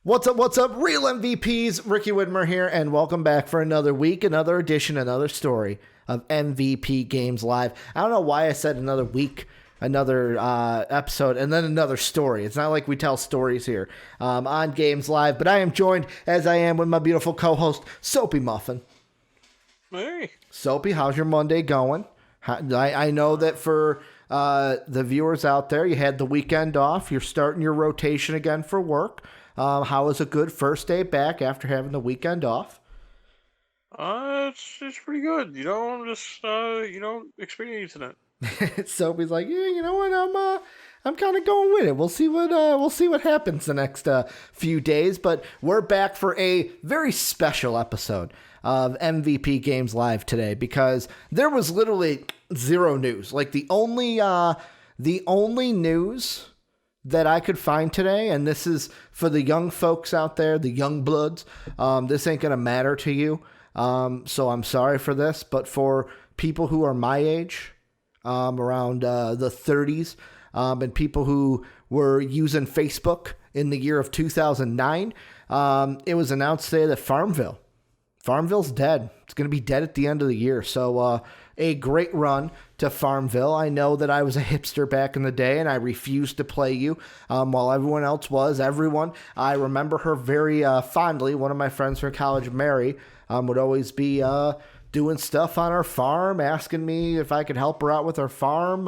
What's up, real MVPs? Ricky Widmer here, and welcome back for another week, another edition, another story of MVP Games Live. I don't know why I said another week, another episode, and then another story. It's not like we tell stories here on Games Live, but I am joined, as I am, with my beautiful co-host, Soapy Muffin. Hey. Soapy, how's your Monday going? I know that for the viewers out there, you had the weekend off. You're starting your rotation again for work. How was a good first day back after having the weekend off? It's pretty good. I'm just experiencing it. Soapy's like, yeah, you know what? I'm kind of going with it. We'll see what happens the next few days. But we're back for a very special episode of MVP Games Live today because there was literally zero news. Like the only news that I could find today, and this is for the young folks out there, the young bloods, this ain't gonna matter to you, so I'm sorry for this, but for people who are my age, around the 30s, and people who were using Facebook in the year of 2009, it was announced today that Farmville's dead. It's going to be dead at the end of the year. So a great run to Farmville. I know that I was a hipster back in the day and I refused to play you while everyone else was. I remember her very fondly. One of my friends from college, Mary, would always be doing stuff on our farm, asking me if I could help her out with her farm.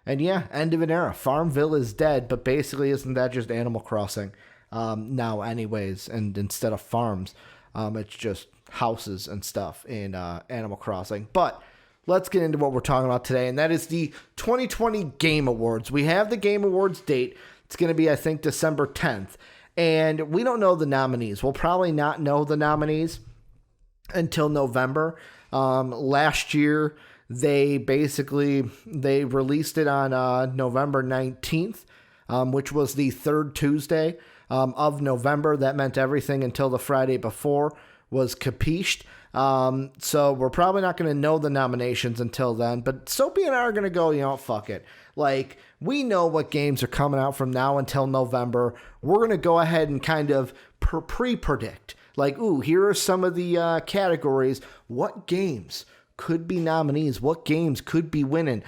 And yeah, end of an era. Farmville is dead, but basically isn't that just Animal Crossing now anyways, and instead of farms? It's just houses and stuff in Animal Crossing. But let's get into what we're talking about today, and that is the 2020 Game Awards. We have the Game Awards date. It's going to be, I think, December 10th. And we don't know the nominees. We'll probably not know the nominees until November. Last year, they released it on November 19th, which was the third Tuesday of November. That meant everything until the Friday before was capished. So we're probably not going to know the nominations until then, but Soapy and I are going to go, fuck it. Like, we know what games are coming out from now until November. We're going to go ahead and kind of pre-predict. Like, here are some of the categories. What games could be nominees? What games could be winning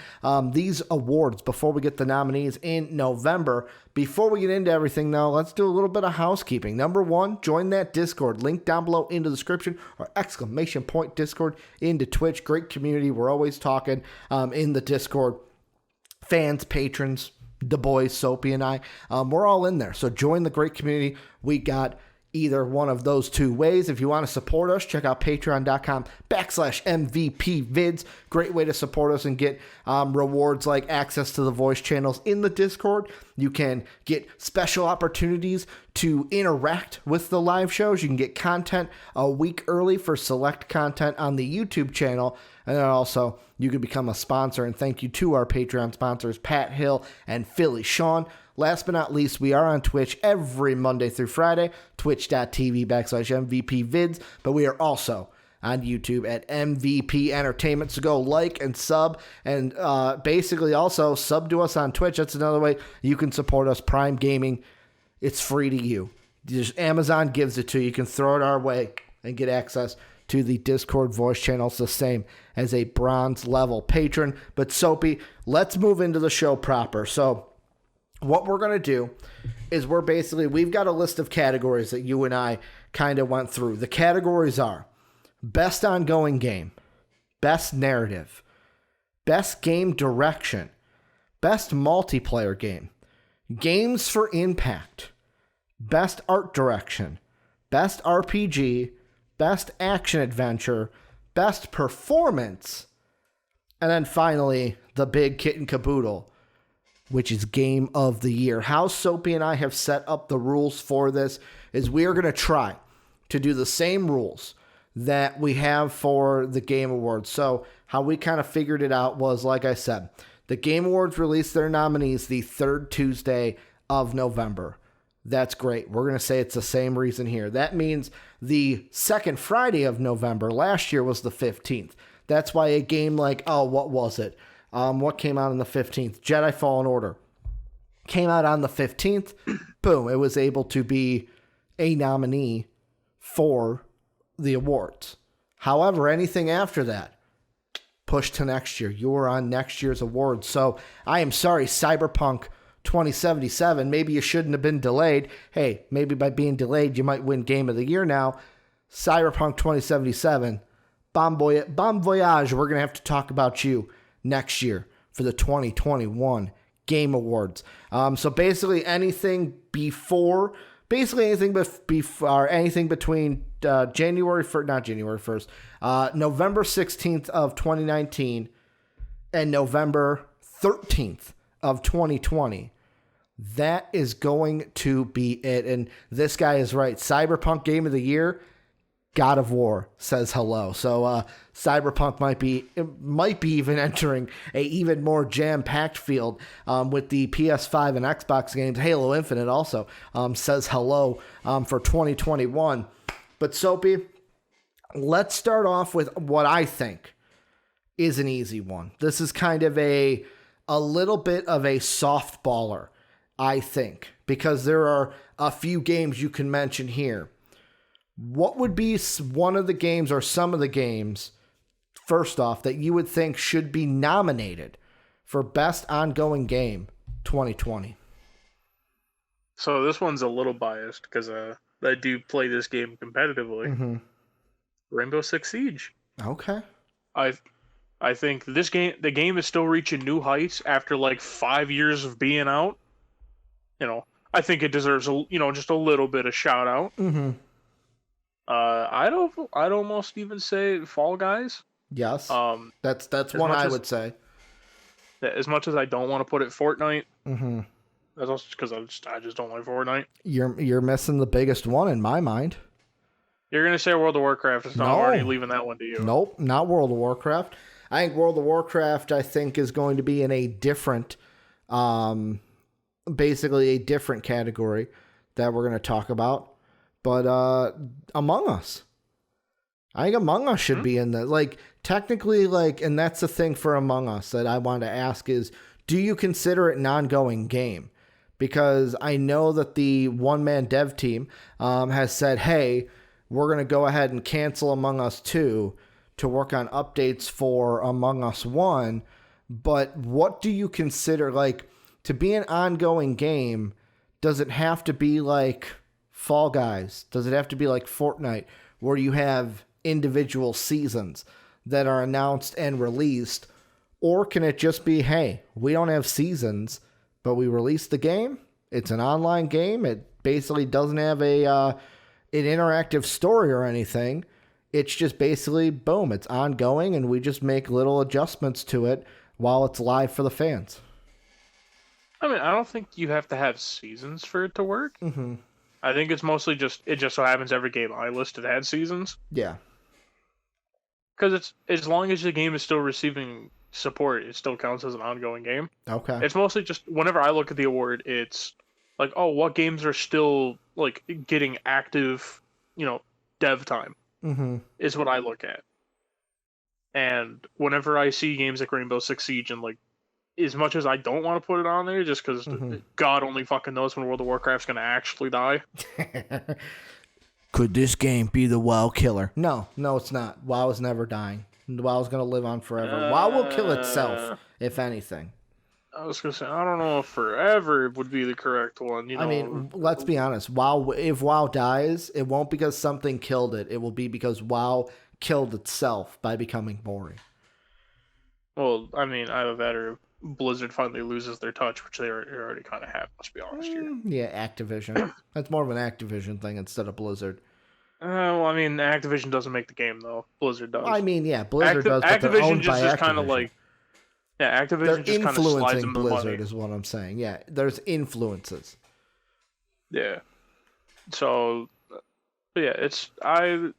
these awards before we get the nominees in November? Before we get into everything, though, let's do a little bit of housekeeping. Number one, join that Discord. Link down below in the description, or exclamation point Discord into Twitch. Great community. We're always talking in the Discord. Fans, patrons, the boys, Soapy and I, we're all in there. So join the great community. We got either one of those two ways. If you want to support us, check out patreon.com/MVPvids. Great way to support us and get rewards like access to the voice channels in the Discord. You can get special opportunities to interact with the live shows. You can get content a week early for select content on the YouTube channel. And then also, you can become a sponsor. And thank you to our Patreon sponsors, Pat Hill and Philly Sean. Last but not least, we are on Twitch every Monday through Friday, twitch.tv/MVPvids, but we are also on YouTube at MVP Entertainment. So go like and sub, and basically also sub to us on Twitch. That's another way you can support us. Prime Gaming, it's free to you. Just Amazon gives it to you. You can throw it our way and get access to the Discord voice channels, the same as a bronze level patron. But Soapy, let's move into the show proper. So what we're going to do is we've got a list of categories that you and I kind of went through. The categories are best ongoing game, best narrative, best game direction, best multiplayer game, games for impact, best art direction, best RPG, best action adventure, best performance, and then finally the big kit and caboodle, which is Game of the Year. How Soapy and I have set up the rules for this is we are going to try to do the same rules that we have for the Game Awards. So how we kind of figured it out was, like I said, the Game Awards release their nominees the third Tuesday of November. That's great. We're going to say it's the same reason here. That means the second Friday of November last year was the 15th. That's why a game like, what was it? What came out on the 15th? Jedi Fallen Order. Came out on the 15th. Boom. It was able to be a nominee for the awards. However, anything after that, push to next year. You are on next year's awards. So I am sorry, Cyberpunk 2077. Maybe you shouldn't have been delayed. Hey, maybe by being delayed, you might win Game of the Year now. Cyberpunk 2077. Bon voyage. We're going to have to talk about you next year for the 2021 Game Awards. So basically anything before, anything between November 16th of 2019 and November 13th of 2020. That is going to be it. And this guy is right. Cyberpunk Game of the Year, God of War says hello. So Cyberpunk might be even entering a even more jam-packed field with the PS5 and Xbox games. Halo Infinite also says hello for 2021. But Soapy, let's start off with what I think is an easy one. This is kind of a little bit of a softballer, I think, because there are a few games you can mention here. What would be one of the games or some of the games, first off, that you would think should be nominated for Best Ongoing Game 2020? So this one's a little biased because I do play this game competitively. Mm-hmm. Rainbow Six Siege. Okay. I think the game is still reaching new heights after like 5 years of being out. I think it deserves just a little bit of shout out. Mm-hmm. I'd almost even say Fall Guys. Yes. That's one I would say. As much as I don't want to put it Fortnite. Mm-hmm. That's also because I just don't like Fortnite. You're missing the biggest one in my mind. You're gonna say World of Warcraft? So I'm already leaving that one to you. Nope, not World of Warcraft. I think World of Warcraft, is going to be in a different, basically a different category that we're going to talk about. But Among Us. I think Among Us should be in the, technically, and that's the thing for Among Us that I want to ask is, do you consider it an ongoing game? Because I know that the one-man dev team has said, hey, we're going to go ahead and cancel Among Us 2 to work on updates for Among Us 1. But what do you consider, to be an ongoing game, does it have to be like Fall Guys? Does it have to be like Fortnite, where you have individual seasons that are announced and released? Or can it just be, hey, we don't have seasons, but we released the game? It's an online game. It basically doesn't have an interactive story or anything. It's just basically, boom, it's ongoing, and we just make little adjustments to it while it's live for the fans. I mean, I don't think you have to have seasons for it to work. Mm-hmm. I think it's mostly it just so happens every game I listed had seasons. Yeah. Because it's as long as the game is still receiving support, it still counts as an ongoing game. Okay. It's mostly just whenever I look at the award, it's like, oh, what games are still getting active, dev time, is what I look at. And whenever I see games like Rainbow Six Siege and as much as I don't want to put it on there, just because God only fucking knows when World of Warcraft's gonna actually die. Could this game be the WoW killer? No, it's not. WoW is never dying. WoW's gonna live on forever. WoW will kill itself, if anything. I was gonna say, I don't know if forever would be the correct one. I mean, let's be honest. WoW, if WoW dies, it won't because something killed it. It will be because WoW killed itself by becoming boring. Well, I mean, either that or Blizzard finally loses their touch, which they already kind of have, let's be honest here. Yeah, Activision. That's more of an Activision thing instead of Blizzard. Well, I mean, Activision doesn't make the game, though. Blizzard does. I mean, yeah, Blizzard does, but they're owned by Activision. Kind of yeah, Activision they're just kind of slides them Blizzard the money. Is what I'm saying. Yeah, there's influences. Yeah. So, but yeah,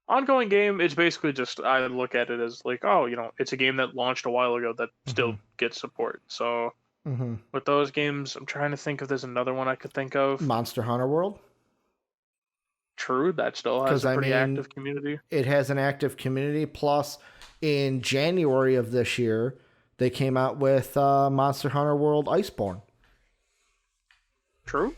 ongoing game, it's basically just, I look at it as it's a game that launched a while ago that still gets support. So, with those games, I'm trying to think if there's another one I could think of. Monster Hunter World? True, that still has a pretty active community. It has an active community, plus in January of this year, they came out with Monster Hunter World Iceborne. True.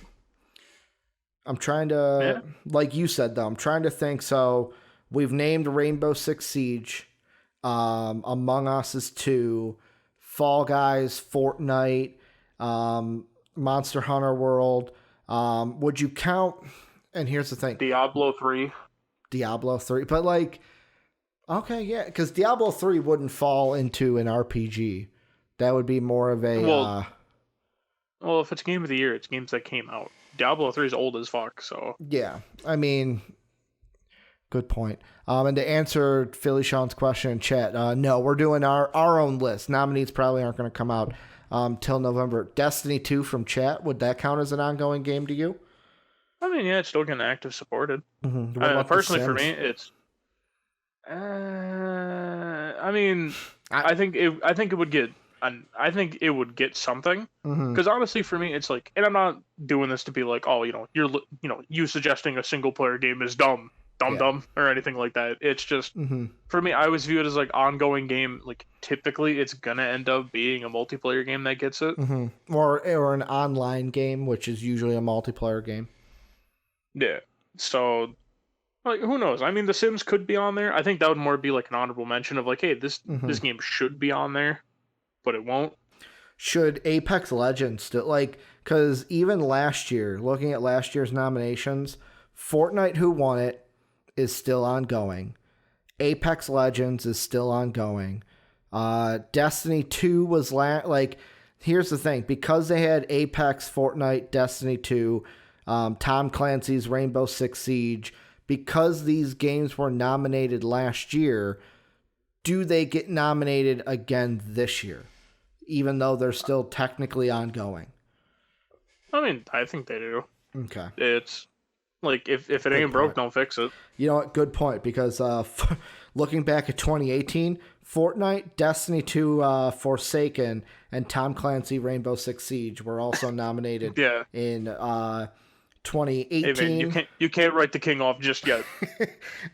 I'm trying Yeah. to, like you said though, I'm trying to think. So we've named Rainbow Six Siege. Among Us is 2. Fall Guys, Fortnite, Monster Hunter World. Would you count? And here's the thing, Diablo 3. Diablo 3. But like, okay, yeah, because Diablo 3 wouldn't fall into an RPG. That would be more of a. Well, if it's game of the year, it's games that came out. Diablo 3 is old as fuck, so. Yeah, I mean, good point. And to answer Philly Sean's question in chat, no, we're doing our own list. Nominees probably aren't going to come out till November. Destiny 2 from chat, would that count as an ongoing game to you? I mean, yeah, it's still getting active supported. Mm-hmm. What about Personally, The for Sims? me, it's. I mean, I think it would get. I think it would get something. Mm-hmm. Because honestly, for me, it's like, and I'm not doing this to be like, oh, you suggesting a single player game is dumb, Yeah. or anything like that. It's just Mm-hmm. for me, I always view it as like ongoing game. Like typically, it's gonna end up being a multiplayer game that gets it. Mm-hmm. Or an online game, which is usually a multiplayer game. Yeah. So, like, who knows? I mean, The Sims could be on there. I think that would more be like an honorable mention of like, hey, this game should be on there, but it won't. Should Apex Legends still, like, because even last year, looking at last year's nominations, Fortnite, who won it, is still ongoing. Apex Legends is still ongoing. Destiny 2 was like, here's the thing, because they had Apex, Fortnite, Destiny 2, Tom Clancy's Rainbow Six Siege, because these games were nominated last year, do they get nominated again this year? Even though they're still technically ongoing. I mean, I think they do. Okay. It's like if it ain't broke, don't fix it. You know what? Good point. Because looking back at 2018, Fortnite, Destiny 2, Forsaken, and Tom Clancy Rainbow Six Siege were also nominated Yeah. in 2018. Hey man, you can't write the king off just yet.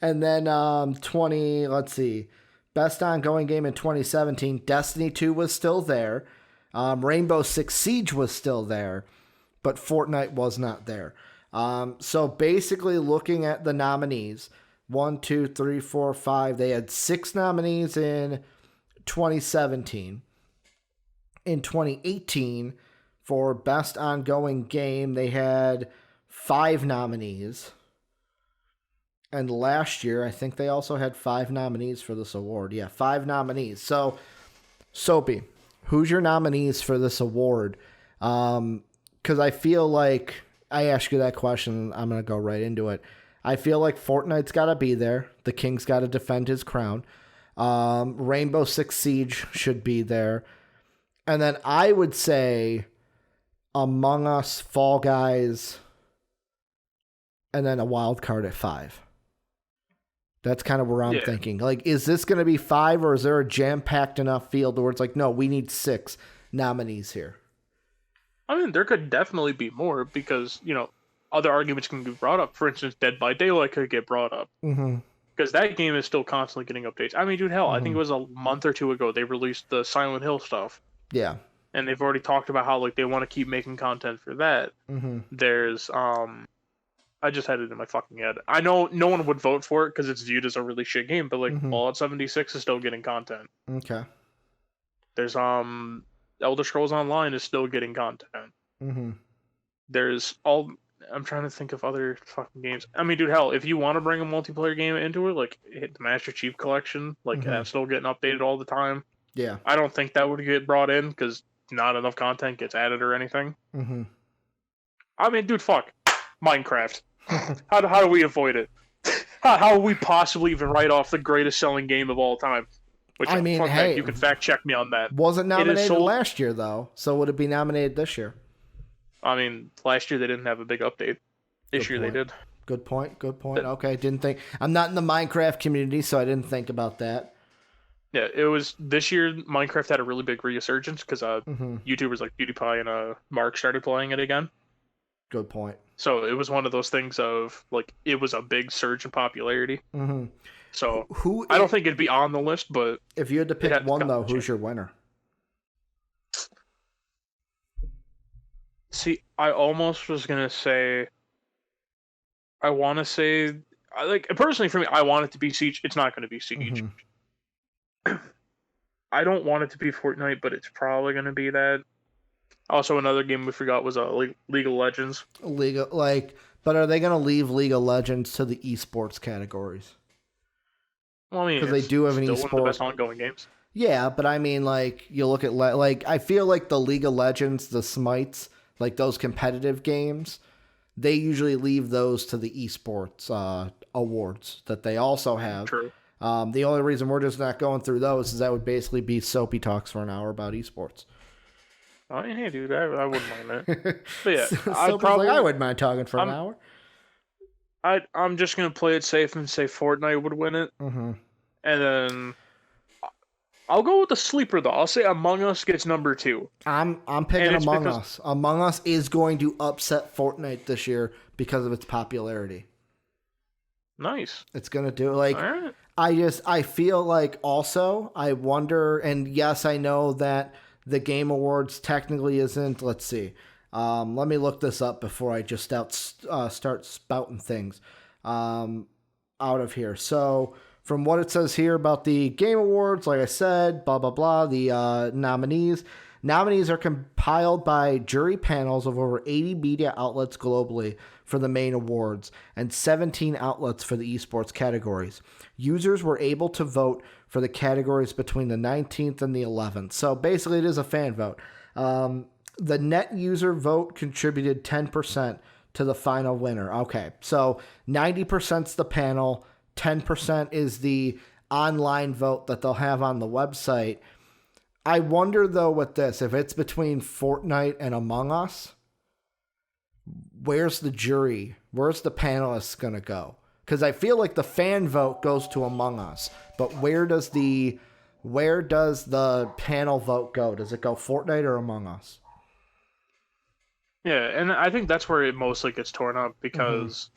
And then let's see. Best ongoing game in 2017, Destiny 2 was still there. Rainbow Six Siege was still there, but Fortnite was not there. So basically, looking at the nominees, 1, 2, 3, 4, 5, they had 6 nominees in 2017. In 2018, for Best Ongoing Game, they had 5 nominees. And last year, I think they also had 5 nominees for this award. Yeah, 5 nominees. So, Soapy, who's your nominees for this award? Because I feel like I asked you that question. I'm going to go right into it. I feel like Fortnite's got to be there. The King's got to defend his crown. Rainbow Six Siege should be there. And then I would say Among Us, Fall Guys, and then a wild card at 5. That's kind of where I'm thinking. Like, is this going to be 5, or is there a jam-packed enough field where it's like, no, we need 6 nominees here? I mean, there could definitely be more because, other arguments can be brought up. For instance, Dead by Daylight could get brought up. Mm-hmm. Because that game is still constantly getting updates. I mean, dude, hell, I think it was a month or 2 ago they released the Silent Hill stuff. Yeah. And they've already talked about how, like, they want to keep making content for that. Mm-hmm. There's, I just had it in my fucking head. I know no one would vote for it because it's viewed as a really shit game, but like Fallout 76 is still getting content. Okay. There's Elder Scrolls Online is still getting content. Mm-hmm. There's I'm trying to think of other fucking games. I mean, dude, hell, if you want to bring a multiplayer game into it, like hit the Master Chief Collection, like that's still getting updated all the time. Yeah. I don't think that would get brought in because not enough content gets added or anything. Mm-hmm. I mean, dude, fuck Minecraft. How do we avoid it? How would we possibly even write off the greatest selling game of all time? Which, I mean, you can fact check me on that. Wasn't nominated last year, though, so would it be nominated this year? I mean, last year they didn't have a big update. This year they did. Good point. Okay, didn't think. I'm not in the Minecraft community, so I didn't think about that. Yeah, it was this year. Minecraft had a really big resurgence because YouTubers like PewDiePie and Mark started playing it again. Good point. So it was one of those things of like it was a big surge in popularity. Mm-hmm. So I don't think it'd be on the list, but if you had to pick one though, who's your winner? See, I almost was gonna say I want to say, personally for me, I want it to be Siege. It's not going to be Siege. I don't want it to be Fortnite, but it's probably going to be that. Also, another game we forgot was League of Legends. But are they going to leave League of Legends to the esports categories? Well, I mean, because they do have an still one of the esports. best ongoing games. Yeah, but I mean, like, you look at I feel like the League of Legends, the Smites, like those competitive games, they usually leave those to the esports awards that they also have. True. The only reason we're just not going through those is that would basically be Soapy talks for an hour about esports. Oh, hey, dude, I wouldn't mind that. But yeah, I wouldn't mind talking for an hour. I'm just gonna play it safe and say Fortnite would win it, and then I'll go with the sleeper though. I'll say Among Us gets number 2. I'm picking Among Us. Among Us is going to upset Fortnite this year because of its popularity. Nice. It's gonna do it. Like, all right. I feel like also I wonder, and yes, I know that the Game Awards technically isn't. Let's see. Let me look this up before I just start spouting things out of here. So, from what it says here about the Game Awards, like I said, blah, blah, blah, the nominees. Nominees are compiled by jury panels of over 80 media outlets globally for the main awards and 17 outlets for the esports categories. Users were able to vote for the categories between the 19th and the 11th. So basically it is a fan vote. The net user vote contributed 10% to the final winner. Okay, so 90% is the panel, 10% is the online vote that they'll have on the website. I wonder, though, with this, if it's between Fortnite and Among Us, where's the jury? Where's the panelists going to go? Because I feel like the fan vote goes to Among Us, but where does the panel vote go? Does it go Fortnite or Among Us? Yeah, and I think that's where it mostly gets torn up because,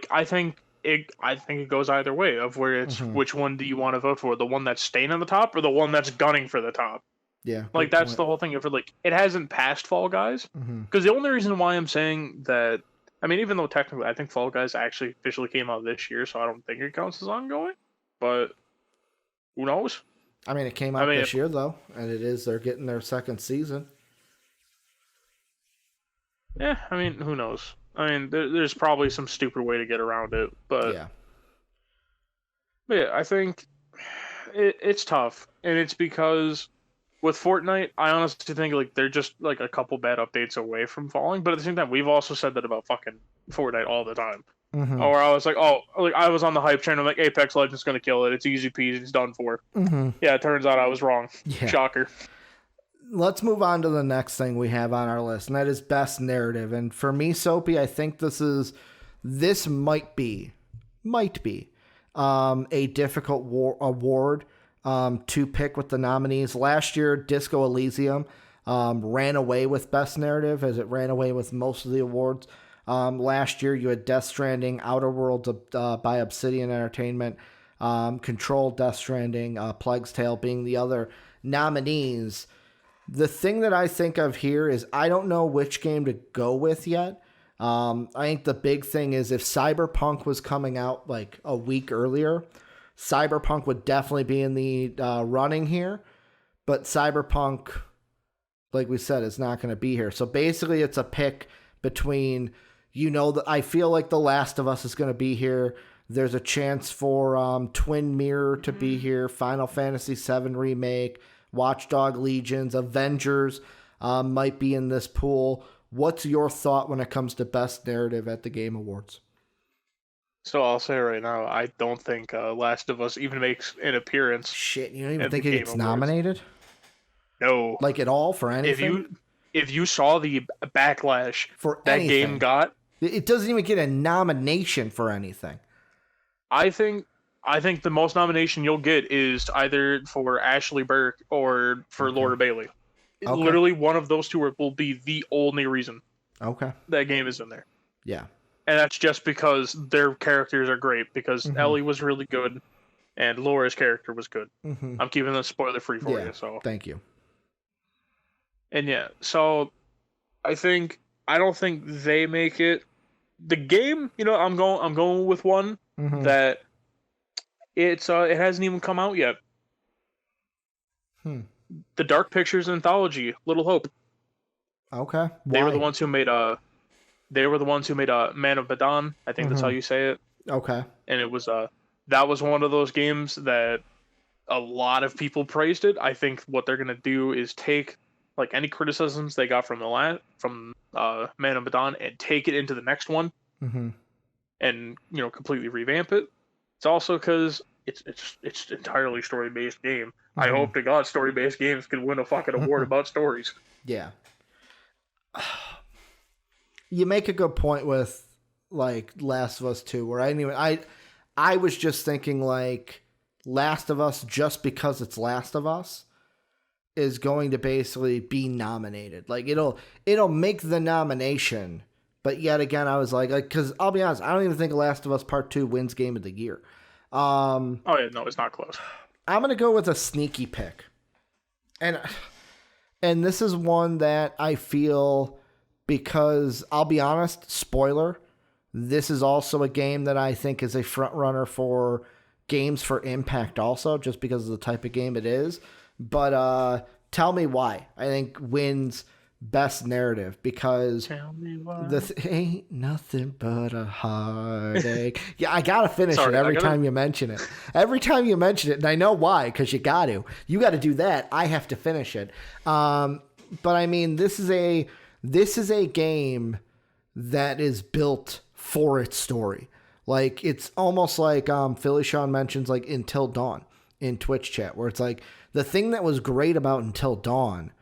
I think it goes either way of where it's which one do you want to vote for, the one that's staying on the top or the one that's gunning for the top. Yeah, that's the whole thing. If it hasn't passed Fall Guys, because the only reason why I'm saying that, I mean, even though technically I think Fall Guys actually officially came out this year, so I don't think it counts as ongoing, but who knows? I mean, it came out this year though, and they're getting their second season. Yeah, I mean, who knows? I mean, there's probably some stupid way to get around it, but yeah, I think it's tough, and it's because with Fortnite, I honestly think they're just a couple bad updates away from falling. But at the same time, we've also said that about fucking Fortnite all the time. Or I was I was on the hype train. I'm like, Apex Legends gonna kill it. It's easy peasy. It's done for. Yeah, it turns out I was wrong. Yeah. Shocker. Let's move on to the next thing we have on our list, and that is best narrative. And for me, Soapy, I think this might be a difficult award to pick with the nominees. Last year, Disco Elysium ran away with best narrative, as it ran away with most of the awards. Last year, you had Death Stranding, Outer Worlds by Obsidian Entertainment, Control, Death Stranding, Plague's Tale being the other nominees. The thing that I think of here is I don't know which game to go with yet. I think the big thing is if Cyberpunk was coming out a week earlier, Cyberpunk would definitely be in the running here. But Cyberpunk, like we said, is not going to be here. So basically it's a pick between, I feel like The Last of Us is going to be here. There's a chance for Twin Mirror to be here, Final Fantasy VII Remake, Watchdog Legions, Avengers might be in this pool. What's your thought when it comes to best narrative at the Game Awards? So I'll say right now, I don't think Last of Us even makes an appearance. Shit, you don't even think it gets nominated? No. At all for anything? If you saw the backlash for that anything. Game got, it doesn't even get a nomination for anything. I think the most nomination you'll get is either for Ashley Burke or for Laura Bailey. Okay. Literally, one of those two will be the only reason that game is in there. Yeah. And that's just because their characters are great, because Ellie was really good and Laura's character was good. I'm keeping this spoiler free for you. So thank you. And yeah, so I don't think they make it the game, I'm going with one Mm-hmm. that it hasn't even come out yet. Hmm. The Dark Pictures anthology, Little Hope. Okay. They were the Why? ones who made Man of Medan. I think that's how Mm-hmm. you say it. Okay. And it was that was one of those games that a lot of people praised it. I think what they're gonna do is take like any criticisms they got from Man of Medan and take it into the next one Mm-hmm. and completely revamp it. It's also because it's entirely story based game. I Mm-hmm. hope to God story based games can win a fucking award about stories. Yeah. You make a good point with like Last of Us 2, where I was just thinking like Last of Us, just because it's Last of Us, is going to basically be nominated. Like it'll make the nomination, but yet again I was like cuz I'll be honest, I don't even think Last of Us Part 2 wins game of the year. Oh yeah, no, it's not close. I'm going to go with a sneaky pick. And this is one that I feel, because I'll be honest, spoiler, this is also a game that I think is a front runner for games for Impact also, just because of the type of game it is. But tell me why I think wins best narrative, because Tell me why. ain't nothing but a heartache. Yeah, I gotta finish it Sorry, every time you mention it. Every time you mention it, and I know why, because you got to. You got to do that. I have to finish it. But I mean, this is a game that is built for its story. Like it's almost like Philly Sean mentions like Until Dawn in Twitch chat, where it's like the thing that was great about Until Dawn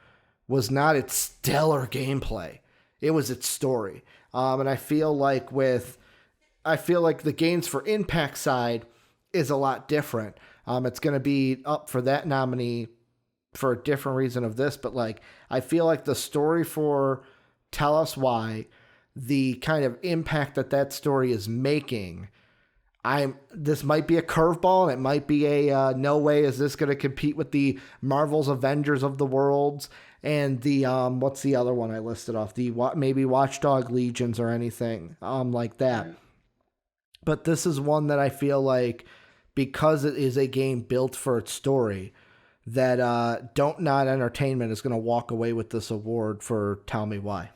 was not its stellar gameplay. It was its story. And I feel like the games for Impact side is a lot different. It's going to be up for that nominee for a different reason of this, but like I feel like the story for Tell Us Why, the kind of impact that story is making, this might be a curveball, and it might be a no way is this going to compete with the Marvel's Avengers of the Worlds and the what's the other one I listed off, the maybe Watchdog Legions or anything like that. But this is one that I feel like, because it is a game built for its story, that Don't Nod Entertainment is going to walk away with this award for Tell Me Why.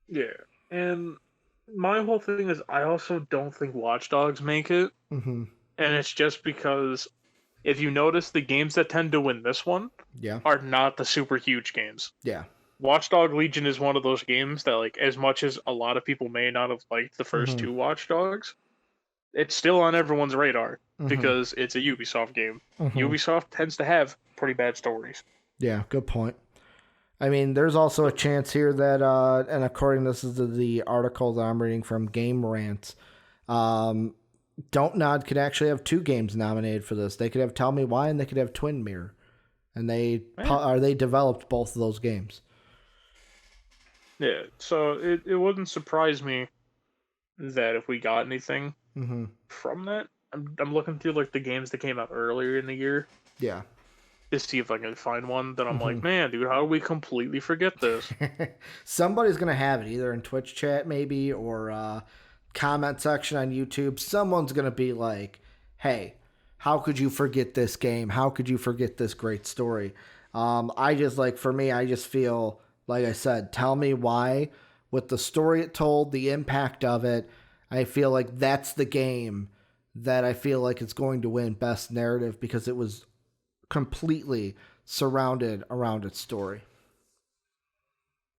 Yeah, and my whole thing is I also don't think Watch Dogs make it, Mm-hmm. and it's just because if you notice, the games that tend to win this one Yeah. are not the super huge games. Yeah. Watchdog Legion is one of those games that, like, as much as a lot of people may not have liked the first Mm-hmm. two Watchdogs, it's still on everyone's radar Mm-hmm. because it's a Ubisoft game. Mm-hmm. Ubisoft tends to have pretty bad stories. Yeah, good point. I mean, there's also a chance here that, and according this is the article that I'm reading from Game Rant, Don't Nod could actually have two games nominated for this. They could have Tell Me Why, and they could have Twin Mirror, and they developed both of those games. Yeah, so it wouldn't surprise me that if we got anything Mm-hmm. from that. I'm looking through like the games that came out earlier in the year Yeah. to see if I can find one that I'm Mm-hmm. like, man, dude, how do we completely forget this? Somebody's gonna have it either in Twitch chat maybe, or comment section on YouTube. Someone's gonna be like, "Hey, how could you forget this game? How could you forget this great story?" I just like, for me, I just feel like I said, Tell Me Why, with the story it told, the impact of it. I feel like that's the game that I feel like it's going to win best narrative, because it was completely surrounded around its story.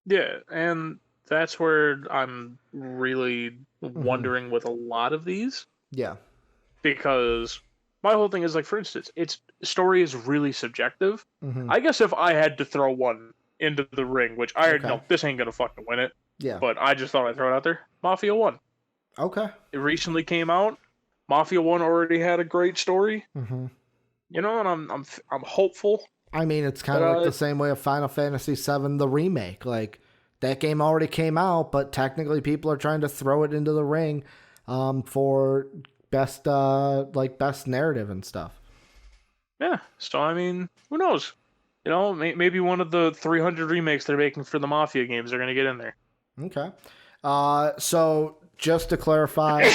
Yeah, and that's where I'm really Mm-hmm. wondering with a lot of these, Yeah. because my whole thing is like, for instance, its story is really subjective. Mm-hmm. I guess if I had to throw one into the ring, which I already Okay. know this ain't gonna fucking win it, Yeah. but I just thought I'd throw it out there. Mafia 1. Okay. It recently came out. Mafia 1 already had a great story, Mm-hmm. and I'm hopeful. I mean, it's kind of like the same way of Final Fantasy VII, the remake. Like, that game already came out, but technically people are trying to throw it into the ring for best narrative and stuff. Yeah, so I mean, who knows? Maybe one of the 300 remakes they're making for the Mafia games are going to get in there. Okay. So just to clarify,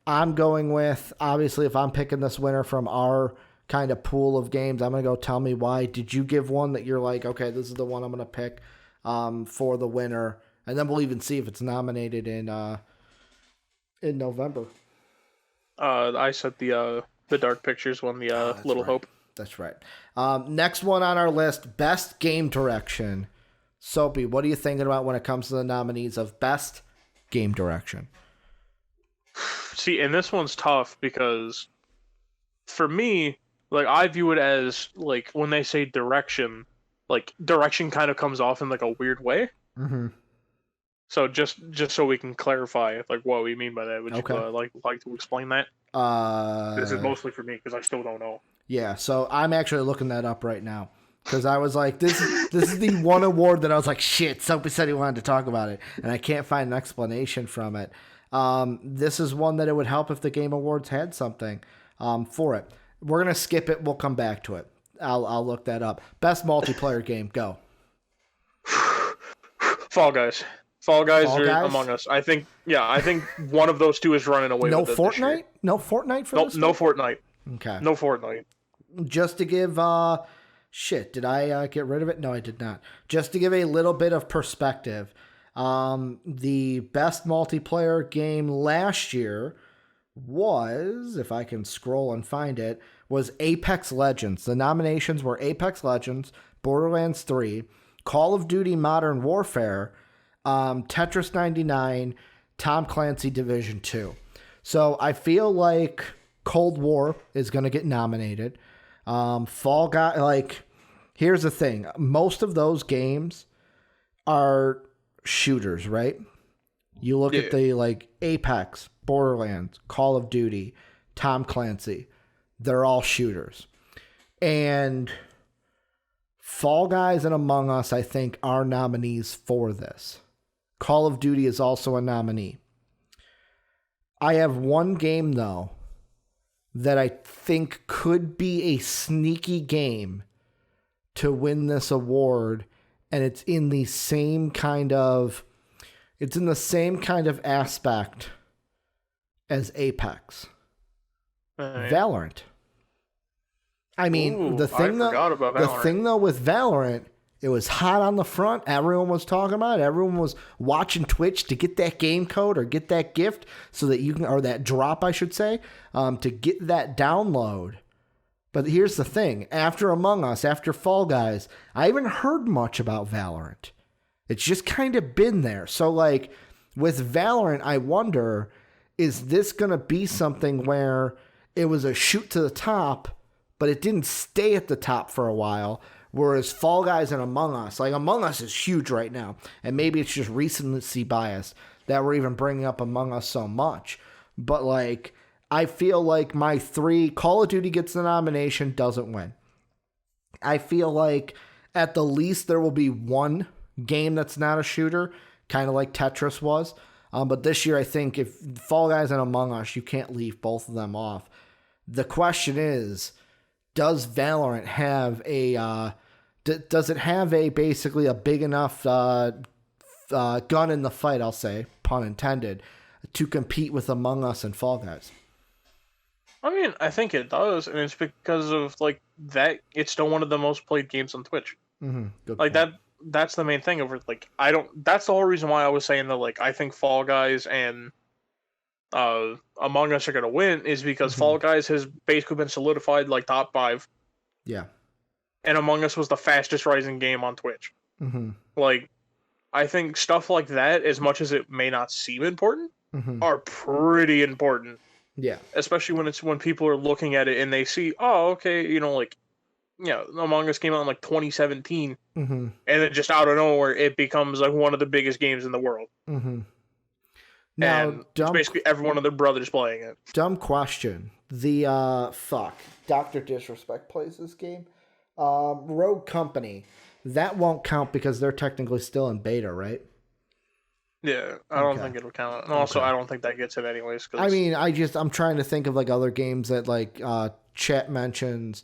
I'm going with, obviously, if I'm picking this winner from our kind of pool of games, I'm going to go tell me why. Did you give one that you're like, okay, this is the one I'm going to pick for the winner? And then we'll even see if it's nominated in November. I said the Dark Pictures one, the Little right. Hope. That's right. Next one on our list, Best Game Direction. Soapy, what are you thinking about when it comes to the nominees of Best Game Direction? See, and this one's tough because for me, like I view it as like when they say direction, like direction kind of comes off in like a weird way. Mm-hmm. So just so we can clarify like what we mean by that, would Okay. you like to explain that? This is mostly for me because I still don't know. Yeah, so I'm actually looking that up right now because I was like, this is the one award that I was like, shit, Soapy said he wanted to talk about it, and I can't find an explanation from it. This is one that it would help if the Game Awards had something for it. We're gonna skip it. We'll come back to it. I'll look that up. Best multiplayer game, go. Fall Guys. Fall Guys or Among Us. I think one of those two is running away with it. No Fortnite? No Fortnite for this? No Fortnite. Okay. No Fortnite. Just to give shit, did I get rid of it? No, I did not. Just to give a little bit of perspective, the best multiplayer game last year was, if I can scroll and find it, was Apex Legends. The nominations were Apex Legends, Borderlands 3, Call of Duty Modern Warfare, Tetris 99, Tom Clancy Division 2. So I feel like Cold War is going to get nominated. Fall Guy, like, here's the thing. Most of those games are shooters, right? You look at the, like, Apex, Borderlands, Call of Duty, Tom Clancy. They're all shooters. And Fall Guys and Among Us, I think, are nominees for this. Call of Duty is also a nominee. I have one game, though, that I think could be a sneaky game to win this award, and it's in the same kind of aspect as Apex. Right. Valorant. I mean, the thing though with Valorant, it was hot on the front. Everyone was talking about it. Everyone was watching Twitch to get that game code or get that gift so that you can, or that drop, I should say, to get that download. But here's the thing. After Among Us, after Fall Guys, I haven't heard much about Valorant. It's just kind of been there. So, like, with Valorant, I wonder, is this going to be something where it was a shoot to the top, but it didn't stay at the top for a while? Whereas Fall Guys and Among Us, like Among Us is huge right now. And maybe it's just recency bias that we're even bringing up Among Us so much. But like, I feel like my three, Call of Duty gets the nomination, doesn't win. I feel like at the least there will be one game that's not a shooter, kind of like Tetris was. But this year I think if Fall Guys and Among Us, you can't leave both of them off. The question is, does Valorant have a does it have a basically a big enough gun in the fight, I'll say, pun intended, to compete with Among Us and Fall Guys? I mean, I think it does, and it's because of like that. It's still one of the most played games on Twitch. Mm-hmm. Like point. That's the main thing over. Like I don't. That's the whole reason why I was saying that. Like I think Fall Guys and Among Us are gonna win is because Fall Guys has basically been solidified like top 5. Yeah. And Among Us was the fastest rising game on Twitch. Mm-hmm. Like, I think stuff like that, as much as it may not seem important, are pretty important. Yeah. Especially when people are looking at it and they see, oh, okay, Among Us came out in like 2017, and then just out of nowhere, it becomes like one of the biggest games in the world. Now, and it's basically every one of their brothers playing it. Dumb question. The Dr. Disrespect plays this game. Rogue Company, that won't count because they're technically still in beta, right? Yeah, I don't think it'll count. And also, I don't think that gets it anyways. I mean, I'm trying to think of like other games that like chat mentions,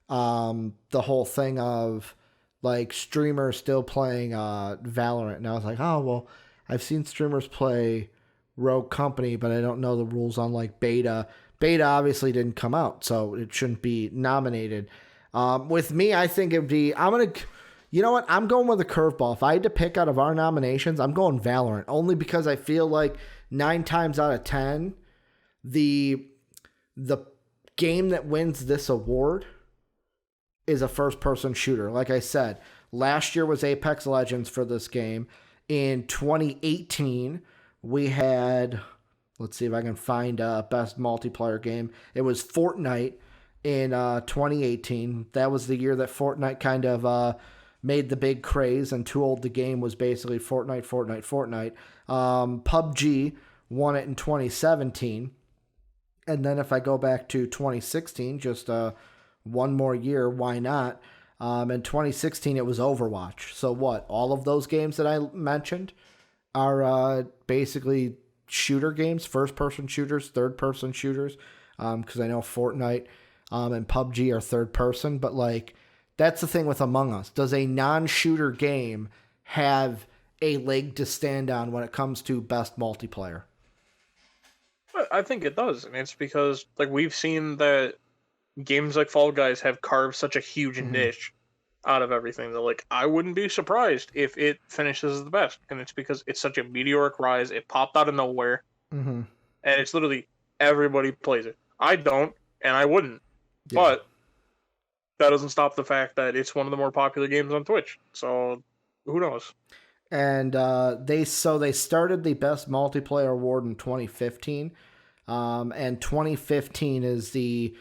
the whole thing of like streamers still playing Valorant, and I was like, oh well, I've seen streamers play Rogue Company, but I don't know the rules on like beta. Beta obviously didn't come out, so it shouldn't be nominated. With me, I think it'd be. You know what? I'm going with a curveball. If I had to pick out of our nominations, I'm going Valorant, only because I feel like 9 times out of 10, the game that wins this award is a first-person shooter. Like I said, last year was Apex Legends for this game. In 2018, we had, let's see if I can find a best multiplayer game. It was Fortnite in 2018. That was the year that Fortnite kind of made the big craze, and Too Old the Game was basically Fortnite. PUBG won it in 2017. And then if I go back to 2016, just one more year, why not? In 2016, it was Overwatch. So what? All of those games that I mentioned are basically shooter games, first-person shooters, third-person shooters, because I know Fortnite and PUBG are third-person, but like that's the thing with Among Us. Does a non-shooter game have a leg to stand on when it comes to best multiplayer? I think it does, and it's because like we've seen that games like Fall Guys have carved such a huge niche out of everything that like I wouldn't be surprised if it finishes as the best, and it's because it's such a meteoric rise. It popped out of nowhere, and it's literally everybody plays it. I don't, and I wouldn't, but that doesn't stop the fact that it's one of the more popular games on Twitch. So who knows? And they started the best multiplayer award in 2015, and 2015 is the.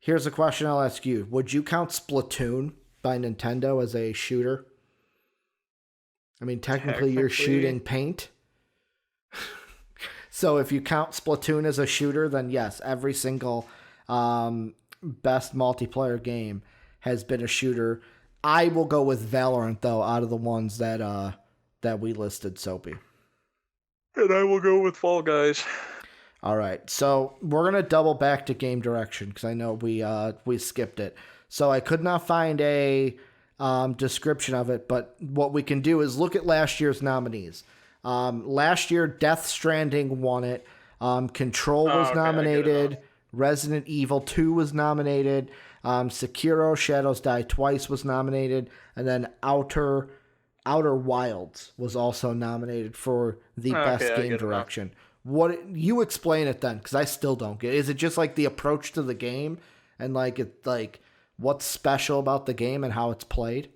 Here's a question I'll ask you: would you count Splatoon by Nintendo as a shooter? I mean, technically you're shooting paint. So if you count Splatoon as a shooter, then yes, every single best multiplayer game has been a shooter. I will go with Valorant though, out of the ones that we listed, Soapy. And I will go with Fall Guys. All right, so we're gonna double back to game direction because I know we skipped it. So I could not find a description of it, but what we can do is look at last year's nominees. Last year, Death Stranding won it. Control was nominated. Resident Evil 2 was nominated. Sekiro: Shadows Die Twice was nominated, and then Outer Wilds was also nominated for the best game direction. What you explain it then? Because I still don't get it. Is it just like the approach to the game and like what's special about the game and how it's played?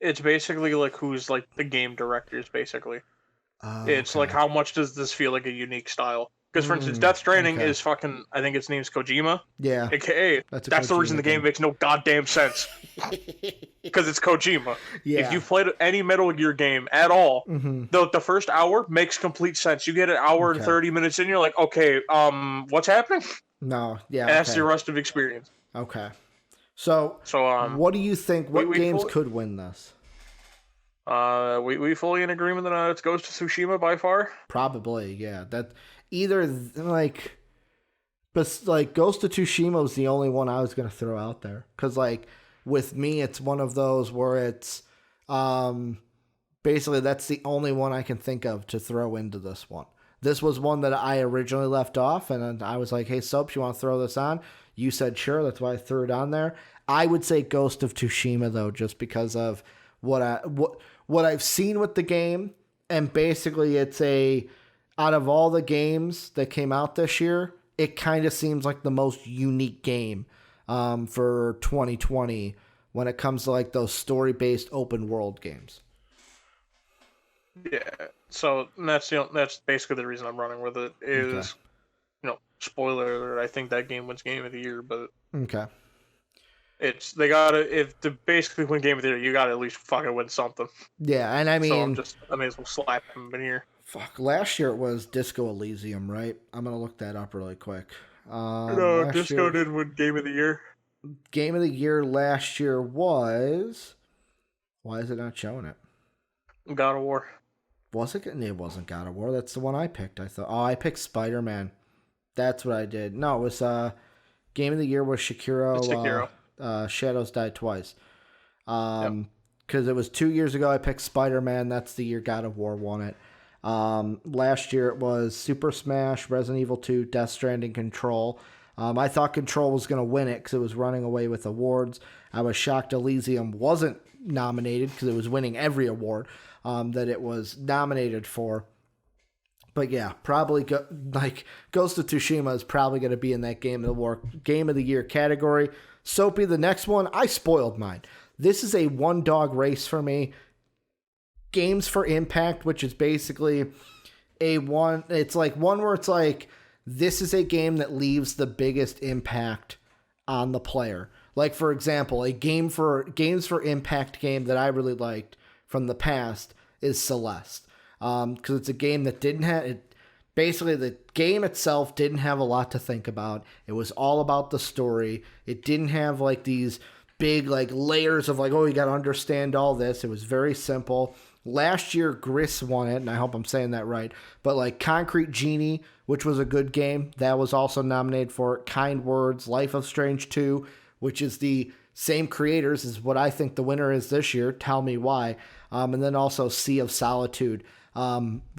It's basically like who's like the game directors. Basically, it's like how much does this feel like a unique style? Because for instance, Death Stranding is fucking. I think its name's Kojima. Yeah. AKA. That's the reason the game makes no goddamn sense. Because it's Kojima. Yeah. If you played any Metal Gear game at all, the first hour makes complete sense. You get an hour and 30 minutes in, you're like, okay, what's happening? No. Yeah. And that's the rest of the experience. Okay. So what do you think? What games could win this? We fully in agreement that it's Ghost of Tsushima by far. Probably, yeah. That either like, but like Ghost of Tsushima was the only one I was gonna throw out there because like with me, it's one of those where it's basically that's the only one I can think of to throw into this one. This was one that I originally left off, and I was like, "Hey, Soaps, you want to throw this on?" You said sure. That's why I threw it on there. I would say Ghost of Tsushima though, just because of what I've seen with the game, and basically it's out of all the games that came out this year, it kind of seems like the most unique game for 2020 when it comes to like those story-based open world games. Yeah, so that's basically the reason I'm running with it is, spoiler alert, I think that game wins Game of the Year, but they gotta, if to basically win Game of the Year, you gotta at least fucking win something. Yeah, and I mean, so I may as well slap him in here. Fuck, last year it was Disco Elysium, right? I'm gonna look that up really quick. No, Disco didn't win Game of the Year. Game of the Year last year was. Why is it not showing it? God of War. Was it? It wasn't God of War. That's the one I picked. I picked Spider-Man. That's what I did. No, it was Game of the Year was Sekiro. Shadows Die Twice. Because it was 2 years ago I picked Spider-Man. That's the year God of War won it. Last year it was Super Smash, Resident Evil 2, Death Stranding, Control. I thought Control was going to win it because it was running away with awards. I was shocked Elysium wasn't nominated because it was winning every award that it was nominated for. But yeah, probably Ghost of Tsushima is probably going to be in that Game of the Year category. Soapy, the next one, I spoiled mine. This is a one dog race for me. Games for Impact, which is basically it's like one where it's like, this is a game that leaves the biggest impact on the player. Like, for example, a Games for Impact game that I really liked from the past is Celeste. Because it's a game that basically the game itself didn't have a lot to think about. It was all about the story. It didn't have like these big like layers of like, oh, you got to understand all this. It was very simple. Last year, Gris won it, and I hope I'm saying that right. But like Concrete Genie, which was a good game, that was also nominated for it. Kind Words, Life of Strange 2, which is the same creators as what I think the winner is this year. Tell me why. And then also Sea of Solitude,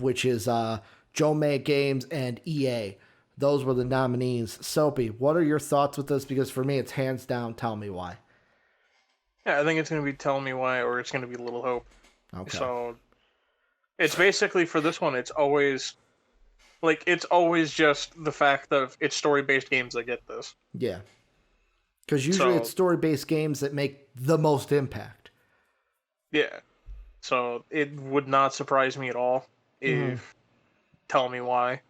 which is Jomei Games and EA. Those were the nominees. Soapy, what are your thoughts with this? Because for me, it's hands down, Tell Me Why. Yeah, I think it's going to be Tell Me Why, or it's going to be Little Hope. Okay. So it's basically, for this one, it's always just the fact that it's story-based games that get this. Yeah. Because usually it's story-based games that make the most impact. Yeah. So it would not surprise me at all if Tell Me Why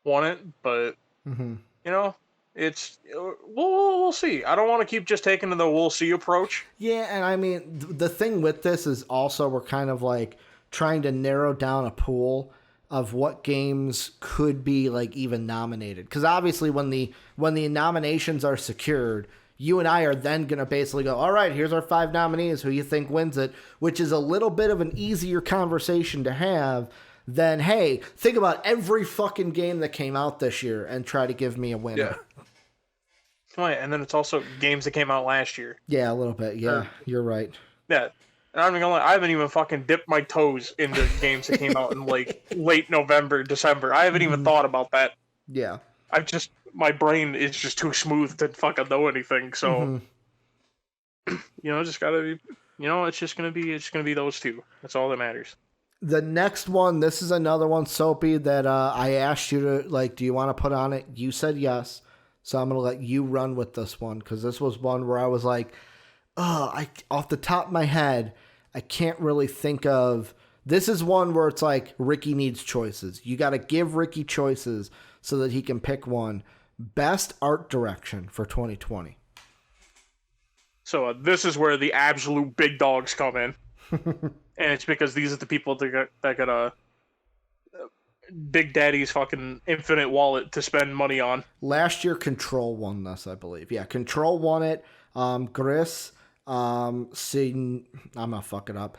won it, but you know, we'll see. I don't want to keep just taking the we'll see approach. Yeah, and I mean the thing with this is also we're kind of like trying to narrow down a pool of what games could be like even nominated. Because obviously when the nominations are secured, you and I are then going to basically go, all right, here's our 5 nominees. Who you think wins it? Which is a little bit of an easier conversation to have than, hey, think about every fucking game that came out this year and try to give me a winner. Yeah. Right, and then it's also games that came out last year. Yeah, a little bit. Yeah, you're right. Yeah. And I'm gonna lie, I haven't even fucking dipped my toes into games that came out in like late November, December. I haven't even thought about that. Yeah. My brain is just too smooth to fucking know anything. So, just gotta be, it's just gonna be those two. That's all that matters. The next one, this is another one, Soapy, that I asked you to, like, do you want to put on it? You said yes. So I'm going to let you run with this one, because this was one where I was like, off the top of my head, I can't really think of. This is one where it's like Ricky needs choices. You got to give Ricky choices so that he can pick one. Best art direction for 2020. So this is where the absolute big dogs come in. And it's because these are the people that got Big Daddy's fucking infinite wallet to spend money on. Last year, Control won this, I believe. Yeah, Control won it. Gris, I'm gonna fuck it up.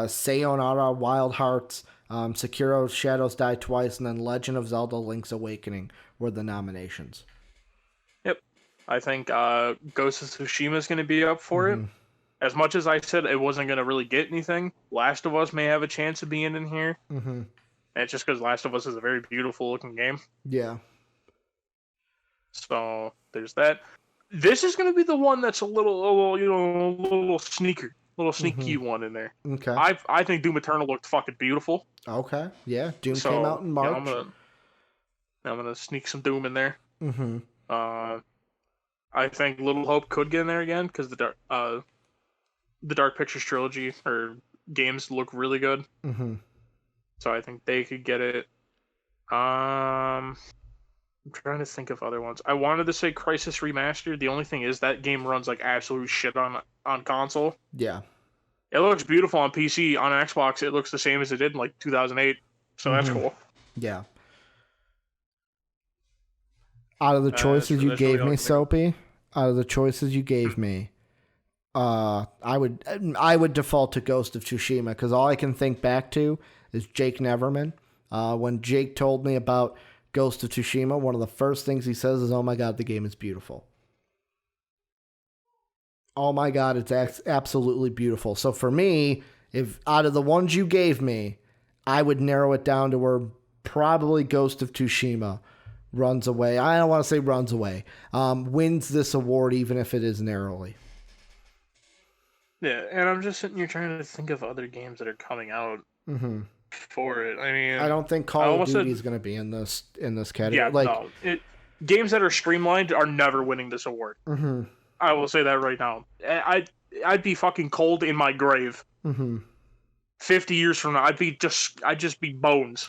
Sayonara Wild Hearts, Sekiro Shadows Die Twice, and then Legend of Zelda Link's Awakening were the nominations. Yep. I think Ghost of Tsushima is going to be up for it. As much as I said it wasn't going to really get anything, Last of Us may have a chance of being in here. And it's just because Last of Us is a very beautiful looking game. Yeah. So there's that. This is going to be the one that's a little sneaky one in there. Okay. I think Doom Eternal looked fucking beautiful. Okay. Yeah. Doom came out in March. Yeah, I'm gonna sneak some Doom in there. I think Little Hope could get in there again because the Dark Pictures trilogy or games look really good. So I think they could get it. I'm trying to think of other ones. I wanted to say Crysis Remastered. The only thing is that game runs like absolute shit on console. Yeah. It looks beautiful on PC. On Xbox, it looks the same as it did in like 2008. So that's cool. Yeah. Out of the choices you gave me, Soapy, I would default to Ghost of Tsushima because all I can think back to is Jake Neverman. When Jake told me about Ghost of Tsushima, one of the first things he says is, "Oh my God, the game is beautiful." Oh my God, it's absolutely beautiful. So for me, if out of the ones you gave me, I would narrow it down to where probably Ghost of Tsushima runs away. I don't want to say runs away. Wins this award, even if it is narrowly. Yeah, and I'm just sitting here trying to think of other games that are coming out for it. I mean, I don't think Call of Duty is going to be in this category. Yeah, like, no. Games that are streamlined are never winning this award. I will say that right now. I'd be fucking cold in my grave. 50 years from now, I'd just be bones.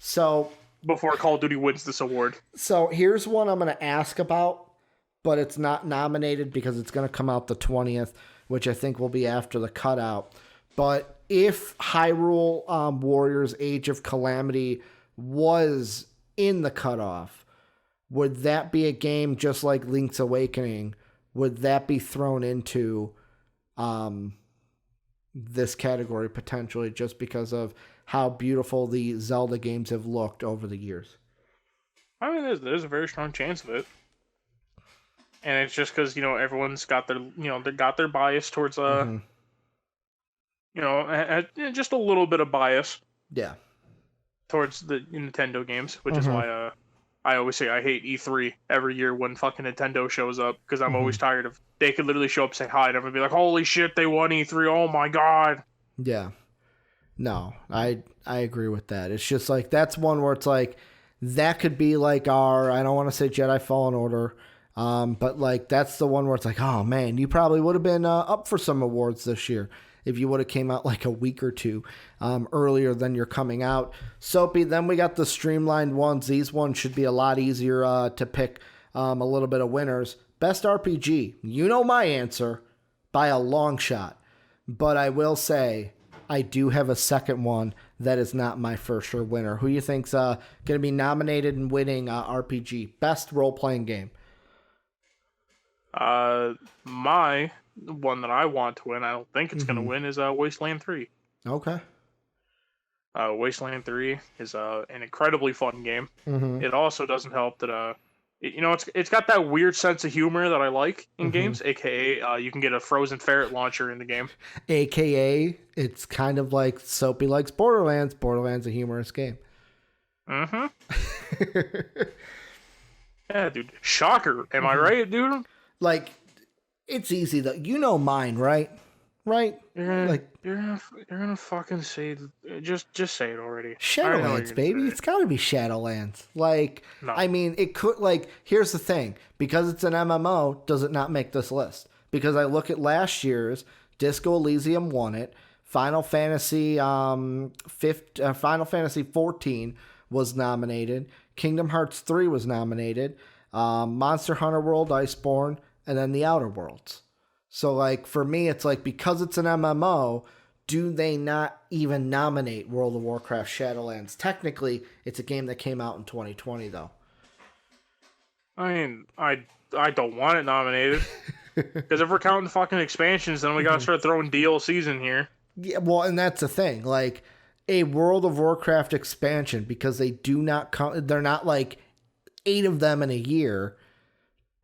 So before Call of Duty wins this award. So here's one I'm going to ask about, but it's not nominated because it's going to come out the 20th, which I think will be after the cutout. But if Hyrule Warriors Age of Calamity was in the cutoff, would that be a game just like Link's Awakening? Would that be thrown into this category potentially just because of how beautiful the Zelda games have looked over the years? I mean, there's a very strong chance of it. And it's just because, everyone's got their, they got their bias towards, just a little bit of bias. Yeah. Towards the Nintendo games, which is why I always say I hate E3 every year when fucking Nintendo shows up, because I'm always tired of, they could literally show up, say hi, and everyone be like, holy shit, they won E3, oh my god. Yeah. No, I agree with that. It's just like, that's one where it's like, that could be like our, I don't want to say Jedi Fallen Order, but like, that's the one where it's like, oh man, you probably would have been up for some awards this year if you would have came out like a week or two earlier than you're coming out. Soapy, then we got the streamlined ones. These ones should be a lot easier to pick a little bit of winners. Best RPG, you know my answer by a long shot, but I will say I do have a second one that is not my for sure winner. Who you think's going to be nominated and winning RPG? Best role-playing game? My one that I want to win, I don't think it's going to win, is Wasteland 3. Okay. Wasteland 3 is an incredibly fun game. It also doesn't help that it's got that weird sense of humor that I like in games, aka you can get a frozen ferret launcher in the game. AKA it's kind of like Soapy likes Borderlands. Borderlands a humorous game. Yeah, dude. Shocker. Am I right, dude? Like, it's easy though. You know mine, right? Right? You're gonna fucking say just say it already. Shadowlands, baby. It's gotta be Shadowlands. Like, no. I mean, it could, like, here's the thing. Because it's an MMO, does it not make this list? Because I look at last year's, Disco Elysium won it. Final Fantasy Final Fantasy 14 was nominated. Kingdom Hearts 3 was nominated. Monster Hunter World Iceborne, and then The Outer Worlds. So, like, for me, it's like, because it's an MMO, do they not even nominate World of Warcraft Shadowlands? Technically, it's a game that came out in 2020, though. I mean, I don't want it nominated. Because if we're counting the fucking expansions, then we gotta start throwing DLCs in here. Yeah, well, and that's the thing. Like, a World of Warcraft expansion, because they do not count, they're not like 8 of them in a year.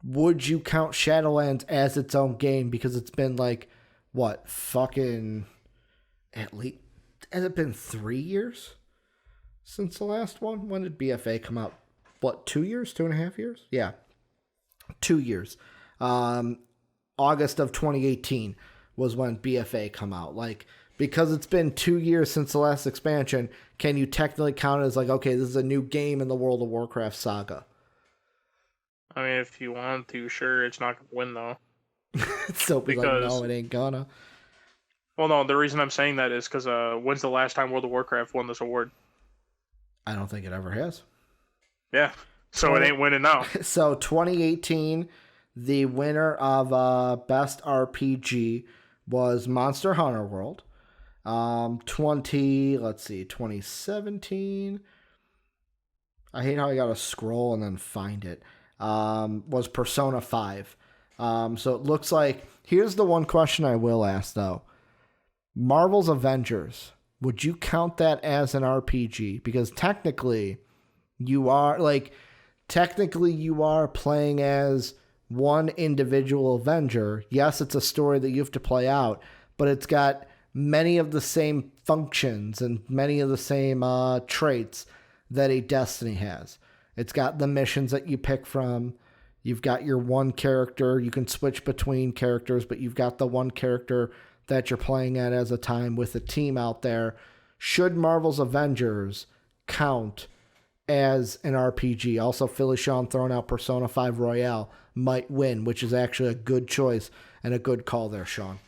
Would you count Shadowlands as its own game? Because it's been like, what, fucking, at least, has it been 3 years since the last one? When did BFA come out? What, 2 years? 2.5 years? Yeah. 2 years. August of 2018 was when BFA come out. Like, because it's been 2 years since the last expansion, can you technically count it as like, okay, this is a new game in the World of Warcraft saga? I mean, if you want to, sure, it's not going to win, though. So because, like, no, it ain't gonna. Well, no, the reason I'm saying that is because when's the last time World of Warcraft won this award? I don't think it ever has. Yeah, so it ain't winning now. So 2018, the winner of Best RPG was Monster Hunter World. 2017. I hate how I gotta scroll and then find it. Was Persona 5. So it looks like, here's the one question I will ask though. Marvel's Avengers, would you count that as an RPG? Because technically you are playing as one individual Avenger. Yes, it's a story that you have to play out, but it's got many of the same functions and many of the same traits that a Destiny has. It's got the missions that you pick from. You've got your one character. You can switch between characters, but you've got the one character that you're playing at as a time with a team out there. Should Marvel's Avengers count as an RPG? Also, Philly Sean throwing out Persona 5 Royale might win, which is actually a good choice and a good call there, Sean.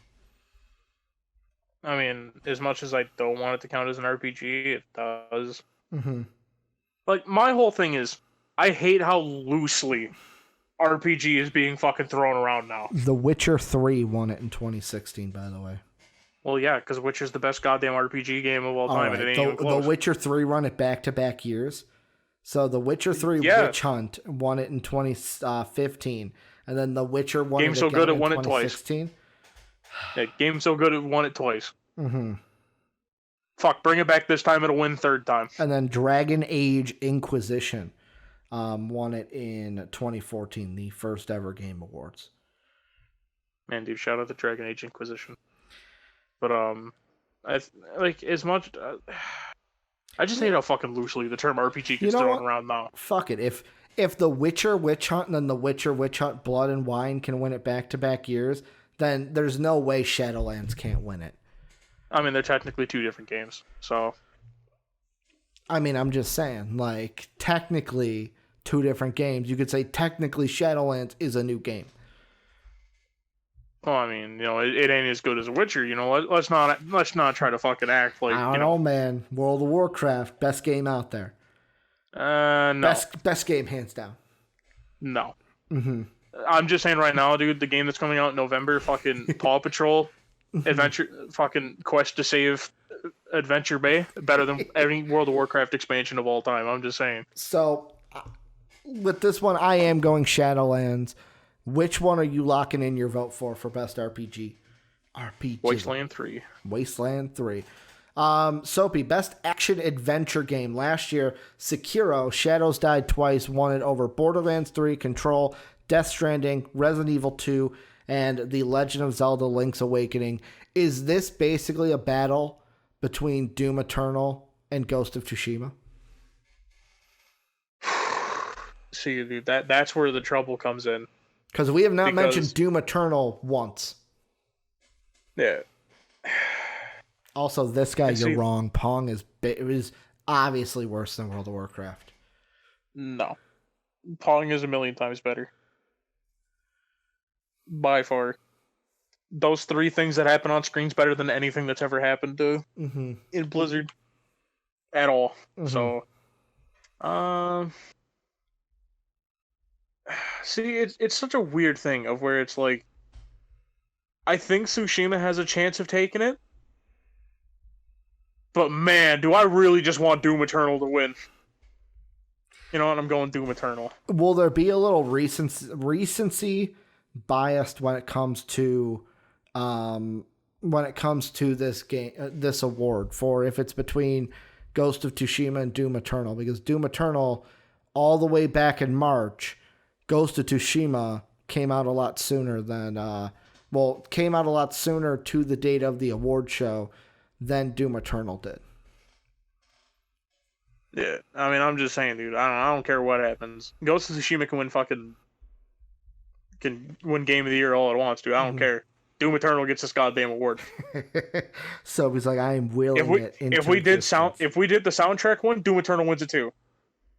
I mean, as much as I don't want it to count as an RPG, it does. Mm-hmm. Like, my whole thing is, I hate how loosely RPG is being fucking thrown around now. The Witcher 3 won it in 2016, by the way. Well, yeah, because Witcher's the best goddamn RPG game of all time, right. and it ain't even close. The Witcher 3 run it back-to-back years. So The Witcher 3 Witch Hunt won it in 2015, and then The Witcher won Game it so again good it in won it 2016. Yeah, game so good it won it twice. Mm-hmm. Fuck, bring it back this time, it'll win third time. And then Dragon Age Inquisition won it in 2014, the first ever Game Awards. Man, dude, shout out to Dragon Age Inquisition. But I like as much. I just hate how fucking loosely the term RPG gets thrown around now. Fuck it. If The Witcher Witch Hunt and then The Witcher Witch Hunt Blood and Wine can win it back-to-back years, then there's no way Shadowlands can't win it. I mean, they're technically two different games, so. I mean, I'm just saying, like, technically two different games. You could say technically Shadowlands is a new game. Well, I mean, it ain't as good as a Witcher. Let's not try to fucking act like. I don't know, man. World of Warcraft, best game out there. No. Best game, hands down. No. Mm-hmm. I'm just saying right now, dude. The game that's coming out in November, fucking Paw Patrol, Adventure, fucking Quest to Save Adventure Bay, better than any World of Warcraft expansion of all time. I'm just saying. So, with this one, I am going Shadowlands. Which one are you locking in your vote for best RPG? Wasteland 3. Wasteland 3. Soapy, best action adventure game. Last year, Sekiro, Shadows Die Twice, won it over Borderlands 3, Control, Death Stranding, Resident Evil 2, and The Legend of Zelda Link's Awakening. Is this basically a battle between Doom Eternal and Ghost of Tsushima? See, dude, that's where the trouble comes in. Because we have not mentioned Doom Eternal once. Yeah. Also, this guy, you're wrong. Pong is obviously worse than World of Warcraft. No. Pong is a million times better. By far. Those three things that happen on screen's better than anything that's ever happened to in Blizzard. At all. So, see, it's such a weird thing of where it's like, I think Tsushima has a chance of taking it, but man, do I really just want Doom Eternal to win. You know what? I'm going Doom Eternal. Will there be a little recency biased when it comes to this game, this award, for if it's between Ghost of Tsushima and Doom Eternal? Because Doom Eternal, all the way back in March, Ghost of Tsushima came out a lot sooner than, came out a lot sooner to the date of the award show than Doom Eternal did. Yeah, I mean, I'm just saying, dude. I don't care what happens. Ghost of Tsushima can win Game of the Year all it wants to. I don't care. Doom Eternal gets this goddamn award. So he's like, I am willing it. If we did the soundtrack one, Doom Eternal wins it too.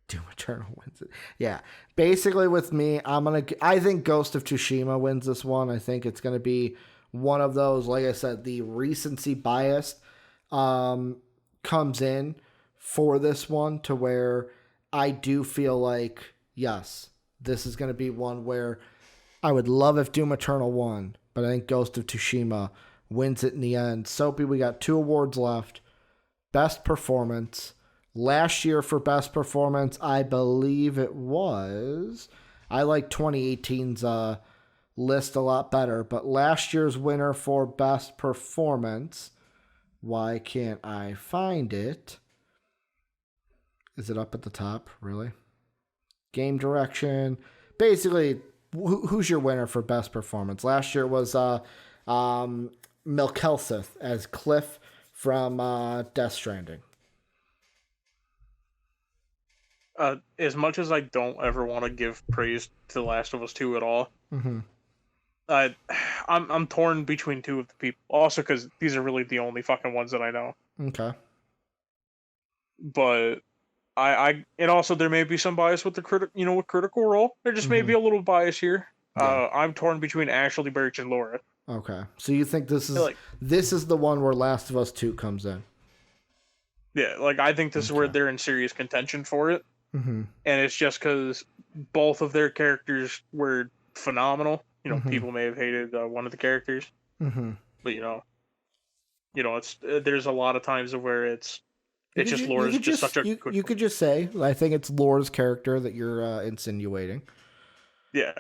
Doom Eternal wins it. Yeah. Basically with me, I think Ghost of Tsushima wins this one. I think it's going to be one of those, like I said, the recency bias comes in for this one to where I do feel like, yes, this is going to be one where I would love if Doom Eternal won, but I think Ghost of Tsushima wins it in the end. Soapy, we got 2 awards left. Best Performance. Last year for Best Performance, I believe it was... I like 2018's list a lot better, but last year's winner for Best Performance, why can't I find it? Is it up at the top? Really? Game Direction. Basically, who's your winner for Best Performance? Last year was Melkelseth as Cliff from Death Stranding. As much as I don't ever want to give praise to The Last of Us 2 at all, Mm-hmm. I'm torn between two of the people. Also, because these are really the only fucking ones that I know. Okay. But and also there may be some bias with the with Critical Role. There just may be a little bias here. Yeah. I'm torn between Ashley Birch and Laura. Okay. So you think this is the one where Last of Us 2 comes in? Yeah, I think this is where they're in serious contention for it. Mm-hmm. And it's just because both of their characters were phenomenal. People may have hated one of the characters, but it's there's a lot of times where it's just Laura's just such a good. You could just say, I think it's Laura's character that you're insinuating. Yeah.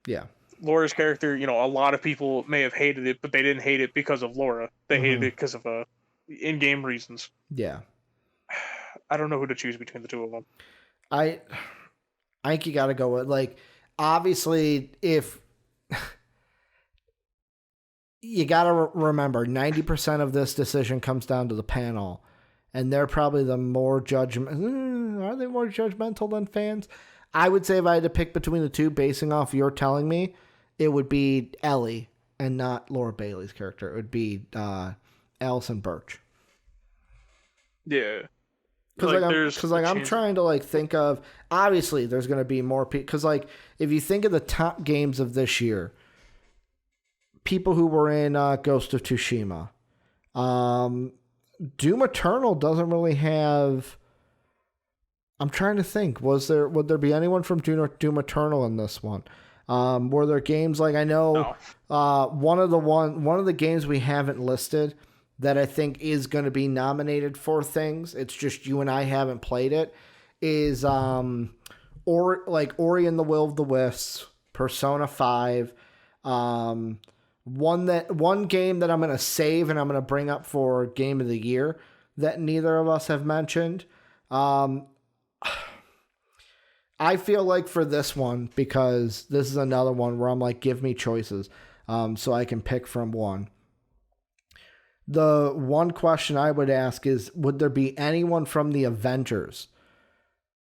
Yeah. Laura's character, a lot of people may have hated it, but they didn't hate it because of Laura. They hated it because of in-game reasons. Yeah. I don't know who to choose between the two of them. I think you got to go with, obviously, if you got to remember 90% of this decision comes down to the panel, and they're probably the more judgmental. Are they more judgmental than fans? I would say if I had to pick between the two, basing off you're telling me, it would be Ellie and not Laura Bailey's character. It would be Allison Birch. Yeah. Because I'm trying to think of, obviously there's going to be more people, because if you think of the top games of this year, people who were in Ghost of Tsushima, Doom Eternal doesn't really have. I'm trying to think. Would there be anyone from Doom Eternal in this one? Were there games I know one of the games we haven't listed that I think is going to be nominated for things. It's just you and I haven't played it. Is Ori and the Will of the Wisps, Persona 5. One game that I'm going to save and I'm going to bring up for Game of the Year that neither of us have mentioned. I feel like for this one, because this is another one where I'm give me choices, so I can pick from one. The one question I would ask is, would there be anyone from the Avengers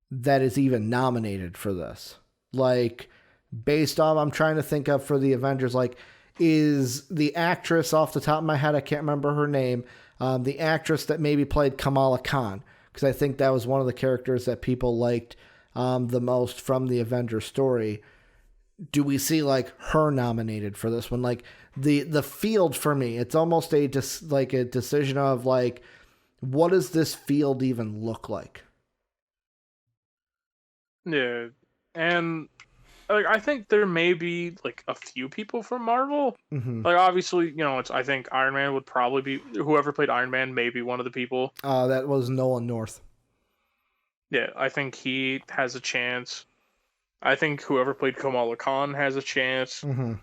that is even nominated for this? Based off, I'm trying to think of for the Avengers, is the actress off the top of my head, I can't remember her name, the actress that maybe played Kamala Khan, because I think that was one of the characters that people liked the most from the Avengers story. Do we see her nominated for this one? The field for me, it's almost a decision of what does this field even look like? Yeah, and I think there may be a few people from Marvel. Mm-hmm. Obviously, I think Iron Man would probably be whoever played Iron Man, maybe one of the people. That was Nolan North. Yeah, I think he has a chance. I think whoever played Kamala Khan has a chance. Mm-hmm.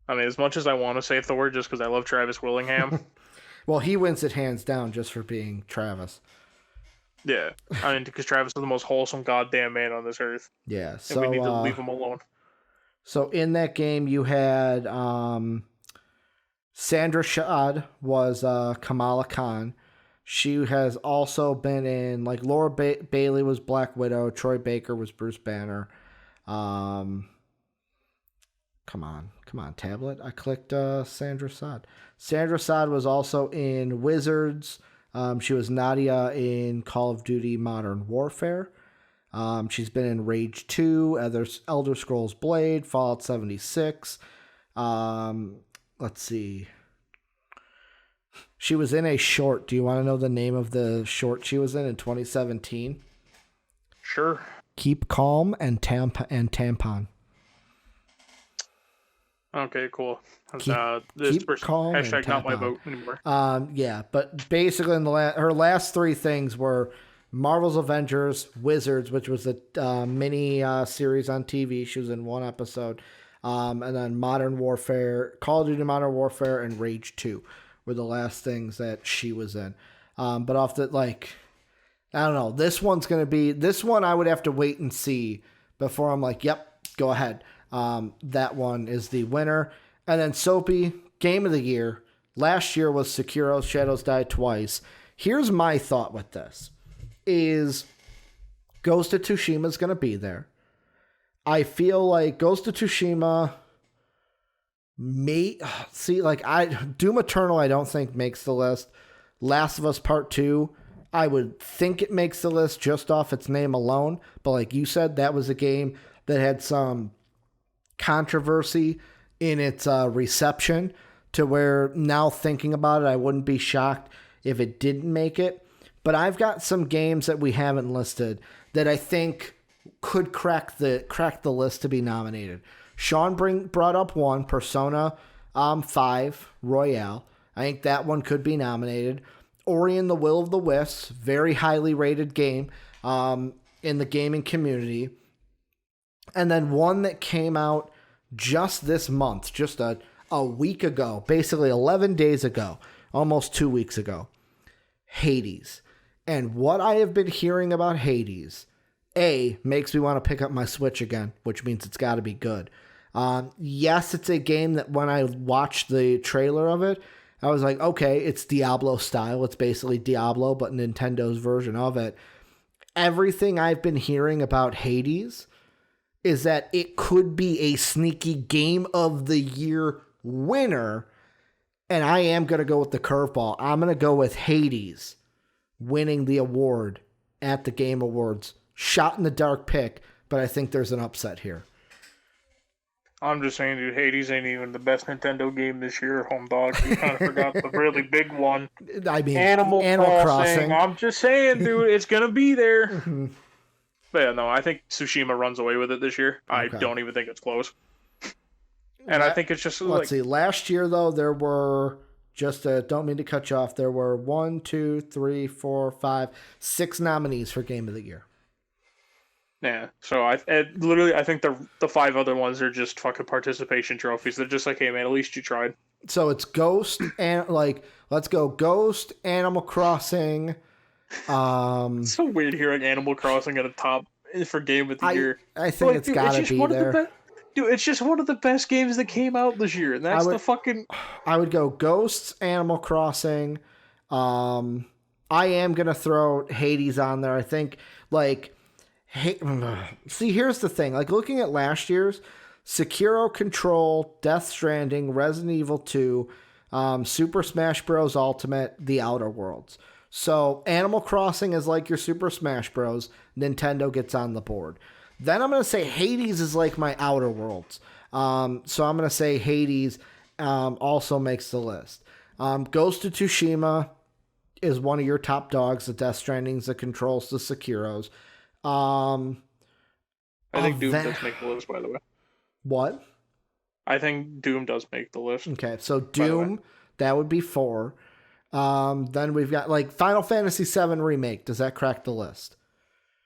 I mean, as much as I want to say Thor, just because I love Travis Willingham. Well, he wins it hands down just for being Travis. Yeah, I mean, because Travis is the most wholesome goddamn man on this earth. Yeah, so and we need to leave him alone. So in that game, you had Sandra Shad was Kamala Khan. She has also been in Laura Bailey was Black Widow. Troy Baker was Bruce Banner. Come on, tablet. I clicked Sandra Shad. Sandra Shad was also in Wizards. She was Nadia in Call of Duty Modern Warfare. She's been in Rage 2, Elder Scrolls Blade, Fallout 76. Let's see. She was in a short. Do you want to know the name of the short she was in 2017? Sure. Keep Calm and Tampon. Okay, cool. Keep calm hashtag not my vote anymore. Yeah, but basically her last three things were Marvel's Avengers, Wizards, which was a mini series on TV. She was in one episode. And then Modern Warfare, Call of Duty Modern Warfare, and Rage 2 were the last things that she was in. But off the, I don't know. This one I would have to wait and see before I'm yep, go ahead. That one is the winner. And then Soapy, Game of the year. Last year was Sekiro Shadows Die Twice. Here's my thought with this. Is Ghost of Tsushima is going to be there. I feel like Ghost of Tsushima Doom Eternal I don't think makes the list. Last of Us Part 2, I would think it makes the list just off its name alone. But like you said, that was a game that had some controversy in its reception to where now thinking about it, I wouldn't be shocked if it didn't make it. But I've got some games that we haven't listed that I think could crack the list to be nominated. Sean brought up one, Persona 5 Royale. I think that one could be nominated. Ori and the Will of the Wisps, very highly rated game in the gaming community. And then one that came out just this month, just a week ago, basically 11 days ago, almost 2 weeks ago, Hades. And what I have been hearing about Hades, makes me want to pick up my Switch again, which means it's got to be good. Yes, it's a game that when I watched the trailer of it, I was like, okay, it's Diablo style. It's basically Diablo, but Nintendo's version of it. Everything I've been hearing about Hades is that it could be a sneaky Game of the Year winner. And I am going to go with the curveball. I'm going to go with Hades winning the award at the Game Awards. Shot in the dark pick, but I think there's an upset here. I'm just saying, dude, Hades ain't even the best Nintendo game this year, home dog. You kind of forgot the really big one. I mean, Animal Crossing. I'm just saying, dude, it's going to be there. But yeah, no, I think Tsushima runs away with it this year. Okay. I don't even think it's close. And I think it's just Let's see. Last year, though, there were, don't mean to cut you off, there were 1, 2, 3, 4, 5, 6 nominees for Game of the Year. Yeah, so I think the 5 other ones are just fucking participation trophies. They're just like, hey man, at least you tried. So it's Ghost and let's go Ghost, Animal Crossing. It's so weird hearing Animal Crossing at the top for Game of the Year. I think it's gotta be there. Dude, it's just one of the best games that came out this year, and that's I would go Ghosts, Animal Crossing. I am gonna throw Hades on there. I think see, here's the thing. Like, looking at last year's, Sekiro, Control, Death Stranding, Resident Evil 2, Super Smash Bros. Ultimate, The Outer Worlds. So, Animal Crossing is like your Super Smash Bros. Nintendo gets on the board. Then I'm going to say Hades is like my Outer Worlds. So, I'm going to say Hades also makes the list. Ghost of Tsushima is one of your top dogs. The Death Strandings, the Controls, the Sekiros. I think Doom does make the list, by the way. What? I think Doom does make the list. Okay, so Doom, that would be 4. Then we've got Final Fantasy VII Remake. Does that crack the list?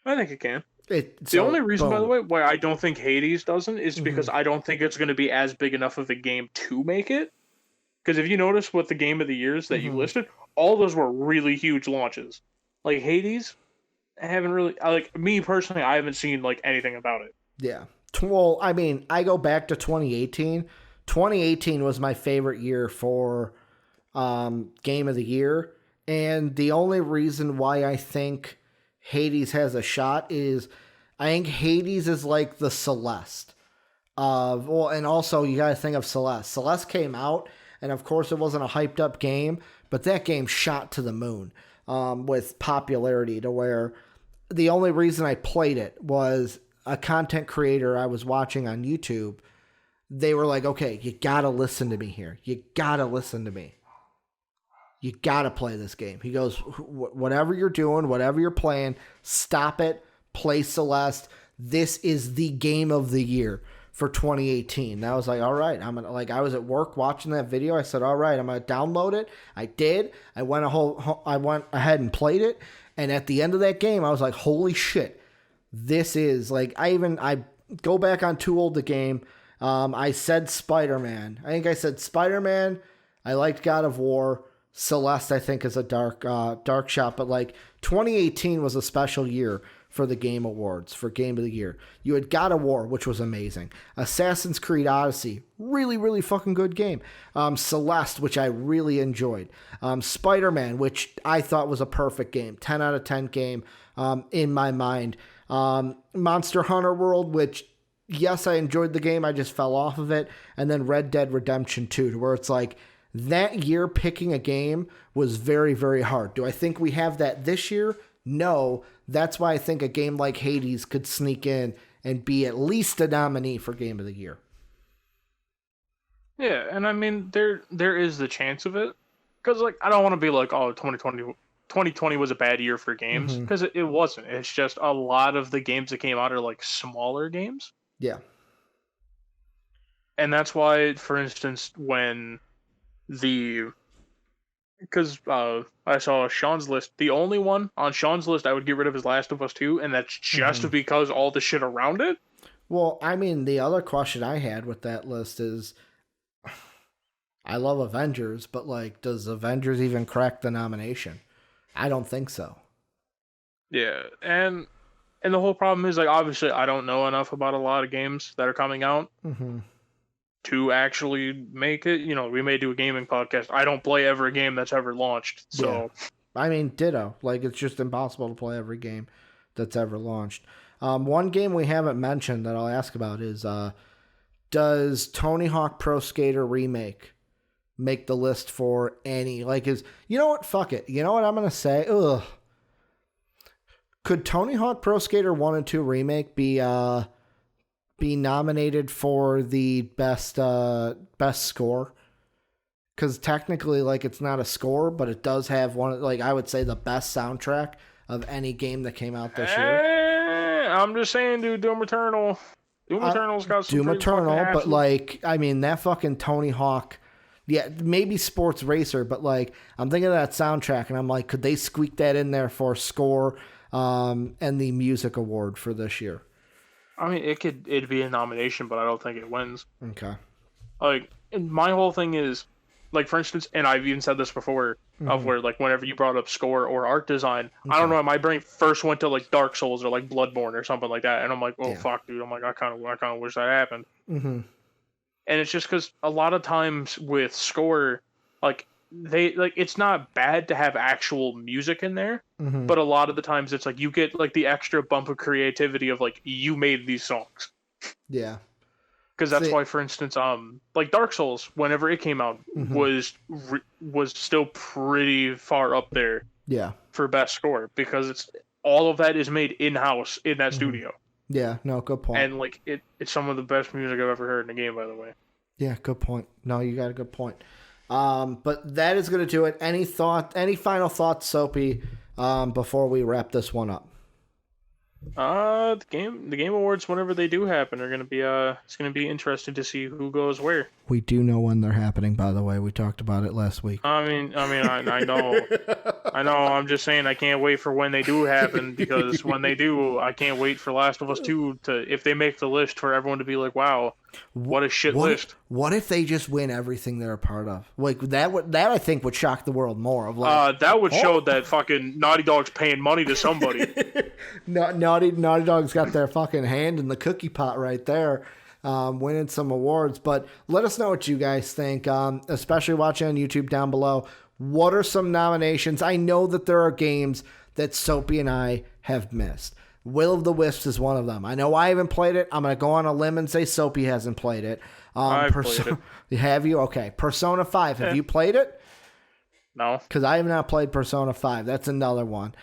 I think it can. The only reason, by the way, why I don't think Hades doesn't is because I don't think it's going to be as big enough of a game to make it. Because if you notice what the Game of the Years that you listed, all those were really huge launches. Like Hades, I haven't really, me personally, I haven't seen anything about it. Yeah. Well, I mean, I go back to 2018. 2018 was my favorite year for Game of the Year. And the only reason why I think Hades has a shot is I think Hades is like the Celeste. And also you got to think of Celeste. Celeste came out, and of course it wasn't a hyped up game, but that game shot to the moon with popularity to where the only reason I played it was a content creator I was watching on YouTube. They were like, okay, you got to listen to me here. You got to listen to me. You got to play this game. He goes, whatever you're doing, whatever you're playing, stop it, play Celeste. This is the Game of the Year for 2018. And I was like, all right. I was at work watching that video. I said, all right, I'm going to download it. I did. I went ahead and played it. And at the end of that game, I was like, holy shit. This is I go back on Too Old the Game. I said Spider-Man. I think I said Spider-Man. I liked God of War. Celeste, I think, is a dark shot. But 2018 was a special year for the Game Awards for Game of the Year. You had God of War, which was amazing. Assassin's Creed Odyssey, really, really fucking good game. Celeste, which I really enjoyed. Spider-Man, which I thought was a perfect game. 10 out of 10 game in my mind. Monster Hunter World, which, yes, I enjoyed the game. I just fell off of it. And then Red Dead Redemption 2, where it's like, that year picking a game was very, very hard. Do I think we have that this year? No. That's why I think a game like Hades could sneak in and be at least a nominee for Game of the Year. Yeah, and I mean, there is the chance of it. Because, like, I don't want to be like, oh, 2020 was a bad year for games. Because it wasn't. It's just a lot of the games that came out are, like, smaller games. Yeah. And that's why, for instance, when because I saw Sean's list. The only one on Sean's list I would get rid of is Last of Us 2, and that's just because all the shit around it. Well, I mean, the other question I had with that list is, I love Avengers, but, like, does Avengers even crack the nomination? I don't think so. Yeah, and the whole problem is, like, obviously I don't know enough about a lot of games that are coming out. To actually make it. You know, we may do a gaming podcast. I don't play every game that's ever launched, so... Yeah. I mean, ditto. Like, it's just impossible to play every game that's ever launched. One game we haven't mentioned that I'll ask about is, does Tony Hawk Pro Skater Remake make the list for any... Like, you know what? Fuck it. You know what I'm going to say? Ugh. Could Tony Hawk Pro Skater 1 and 2 Remake be nominated for the best score? Because technically, like, it's not a score, but it does have one, like, I would say the best soundtrack of any game that came out this year. I'm just saying, dude, Doom Eternal. Doom Eternal's got some Doom Eternal, but, like, I mean, that fucking Tony Hawk, yeah, maybe Sports Racer, but, like, I'm thinking of that soundtrack, and I'm like, could they squeak that in there for score and the music award for this year? I mean, it'd be a nomination, but I don't think it wins. Okay. Like, my whole thing is, like, for instance, and I've even said this before, of where, like, whenever you brought up score or art design, I don't know, my brain first went to, like, Dark Souls or, like, Bloodborne or something like that, and I'm like, oh, fuck, dude, I'm like, I kind of wish that happened. And it's just because a lot of times with score, like, it's not bad to have actual music in there, but a lot of the times it's like you get like the extra bump of creativity of like you made these songs. Yeah. Because that's why, for instance, like Dark Souls, whenever it came out, was still pretty far up there. Yeah. For best score, because it's all of that is made in house in that studio. Yeah. No, good point. And like it's some of the best music I've ever heard in a game, by the way. Yeah, good point. No, you got a good point. But that is going to do it. Any final thoughts, Soapy, before we wrap this one up? The game awards, whenever they do happen, are gonna be it's gonna be interesting to see who goes where. We do know when they're happening, by the way. We talked about it last week. I know. I know. I'm just saying I can't wait for when they do happen, because when they do, I can't wait for Last of Us 2 if they make the list, for everyone to be like, wow, what a shit list. What if they just win everything they're a part of? Like that I think would shock the world more. Of like, that would show that fucking Naughty Dog's paying money to somebody. Naughty Dog's got their fucking hand in the cookie pot right there. Winning some awards. But let us know what you guys think, especially watching on YouTube down below. What are some nominations? I know that there are games that Soapy and I have missed. Will of the Wisps is one of them. I know I haven't played it. I'm going to go on a limb and say Soapy hasn't played it. I've played it. Have you? Okay. Persona 5. Have you played it? No. Because I have not played Persona 5. That's another one.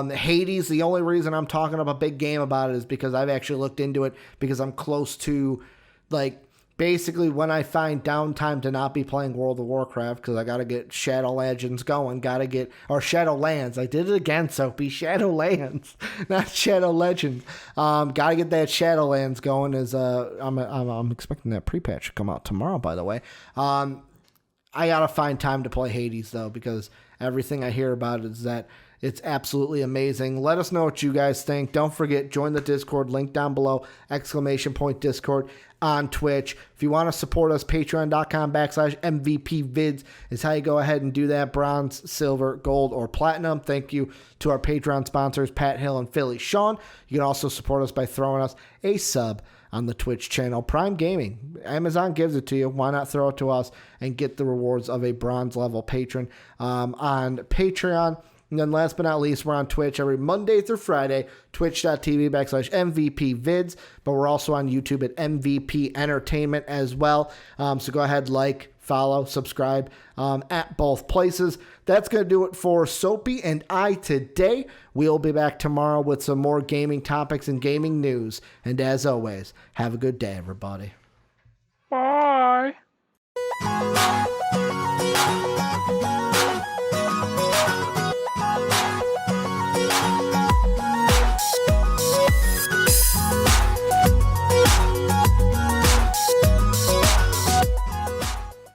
Hades, the only reason I'm talking about a big game about it is because I've actually looked into it, because I'm close to, like, basically when I find downtime to not be playing World of Warcraft, because I got to get Shadow Legends going, or Shadowlands. I did it again, Soapy. Shadowlands, not Shadow Legends. Got to get that Shadowlands going. I'm expecting that pre-patch to come out tomorrow, by the way. I got to find time to play Hades, though, because everything I hear about is that It's absolutely amazing. Let us know what you guys think. Don't forget, join the Discord, link down below, !Discord on Twitch. If you want to support us, patreon.com/MVPvids is how you go ahead and do that. Bronze, silver, gold, or platinum. Thank you to our Patreon sponsors, Pat Hill and Philly Sean. You can also support us by throwing us a sub on the Twitch channel. Prime Gaming. Amazon gives it to you. Why not throw it to us and get the rewards of a bronze level patron on Patreon? And then last but not least, we're on Twitch every Monday through Friday, twitch.tv/MVPvids, but we're also on YouTube at MVP Entertainment as well. So go ahead, follow, subscribe at both places. That's going to do it for Soapy and I today. We'll be back tomorrow with some more gaming topics and gaming news. And as always, have a good day, everybody.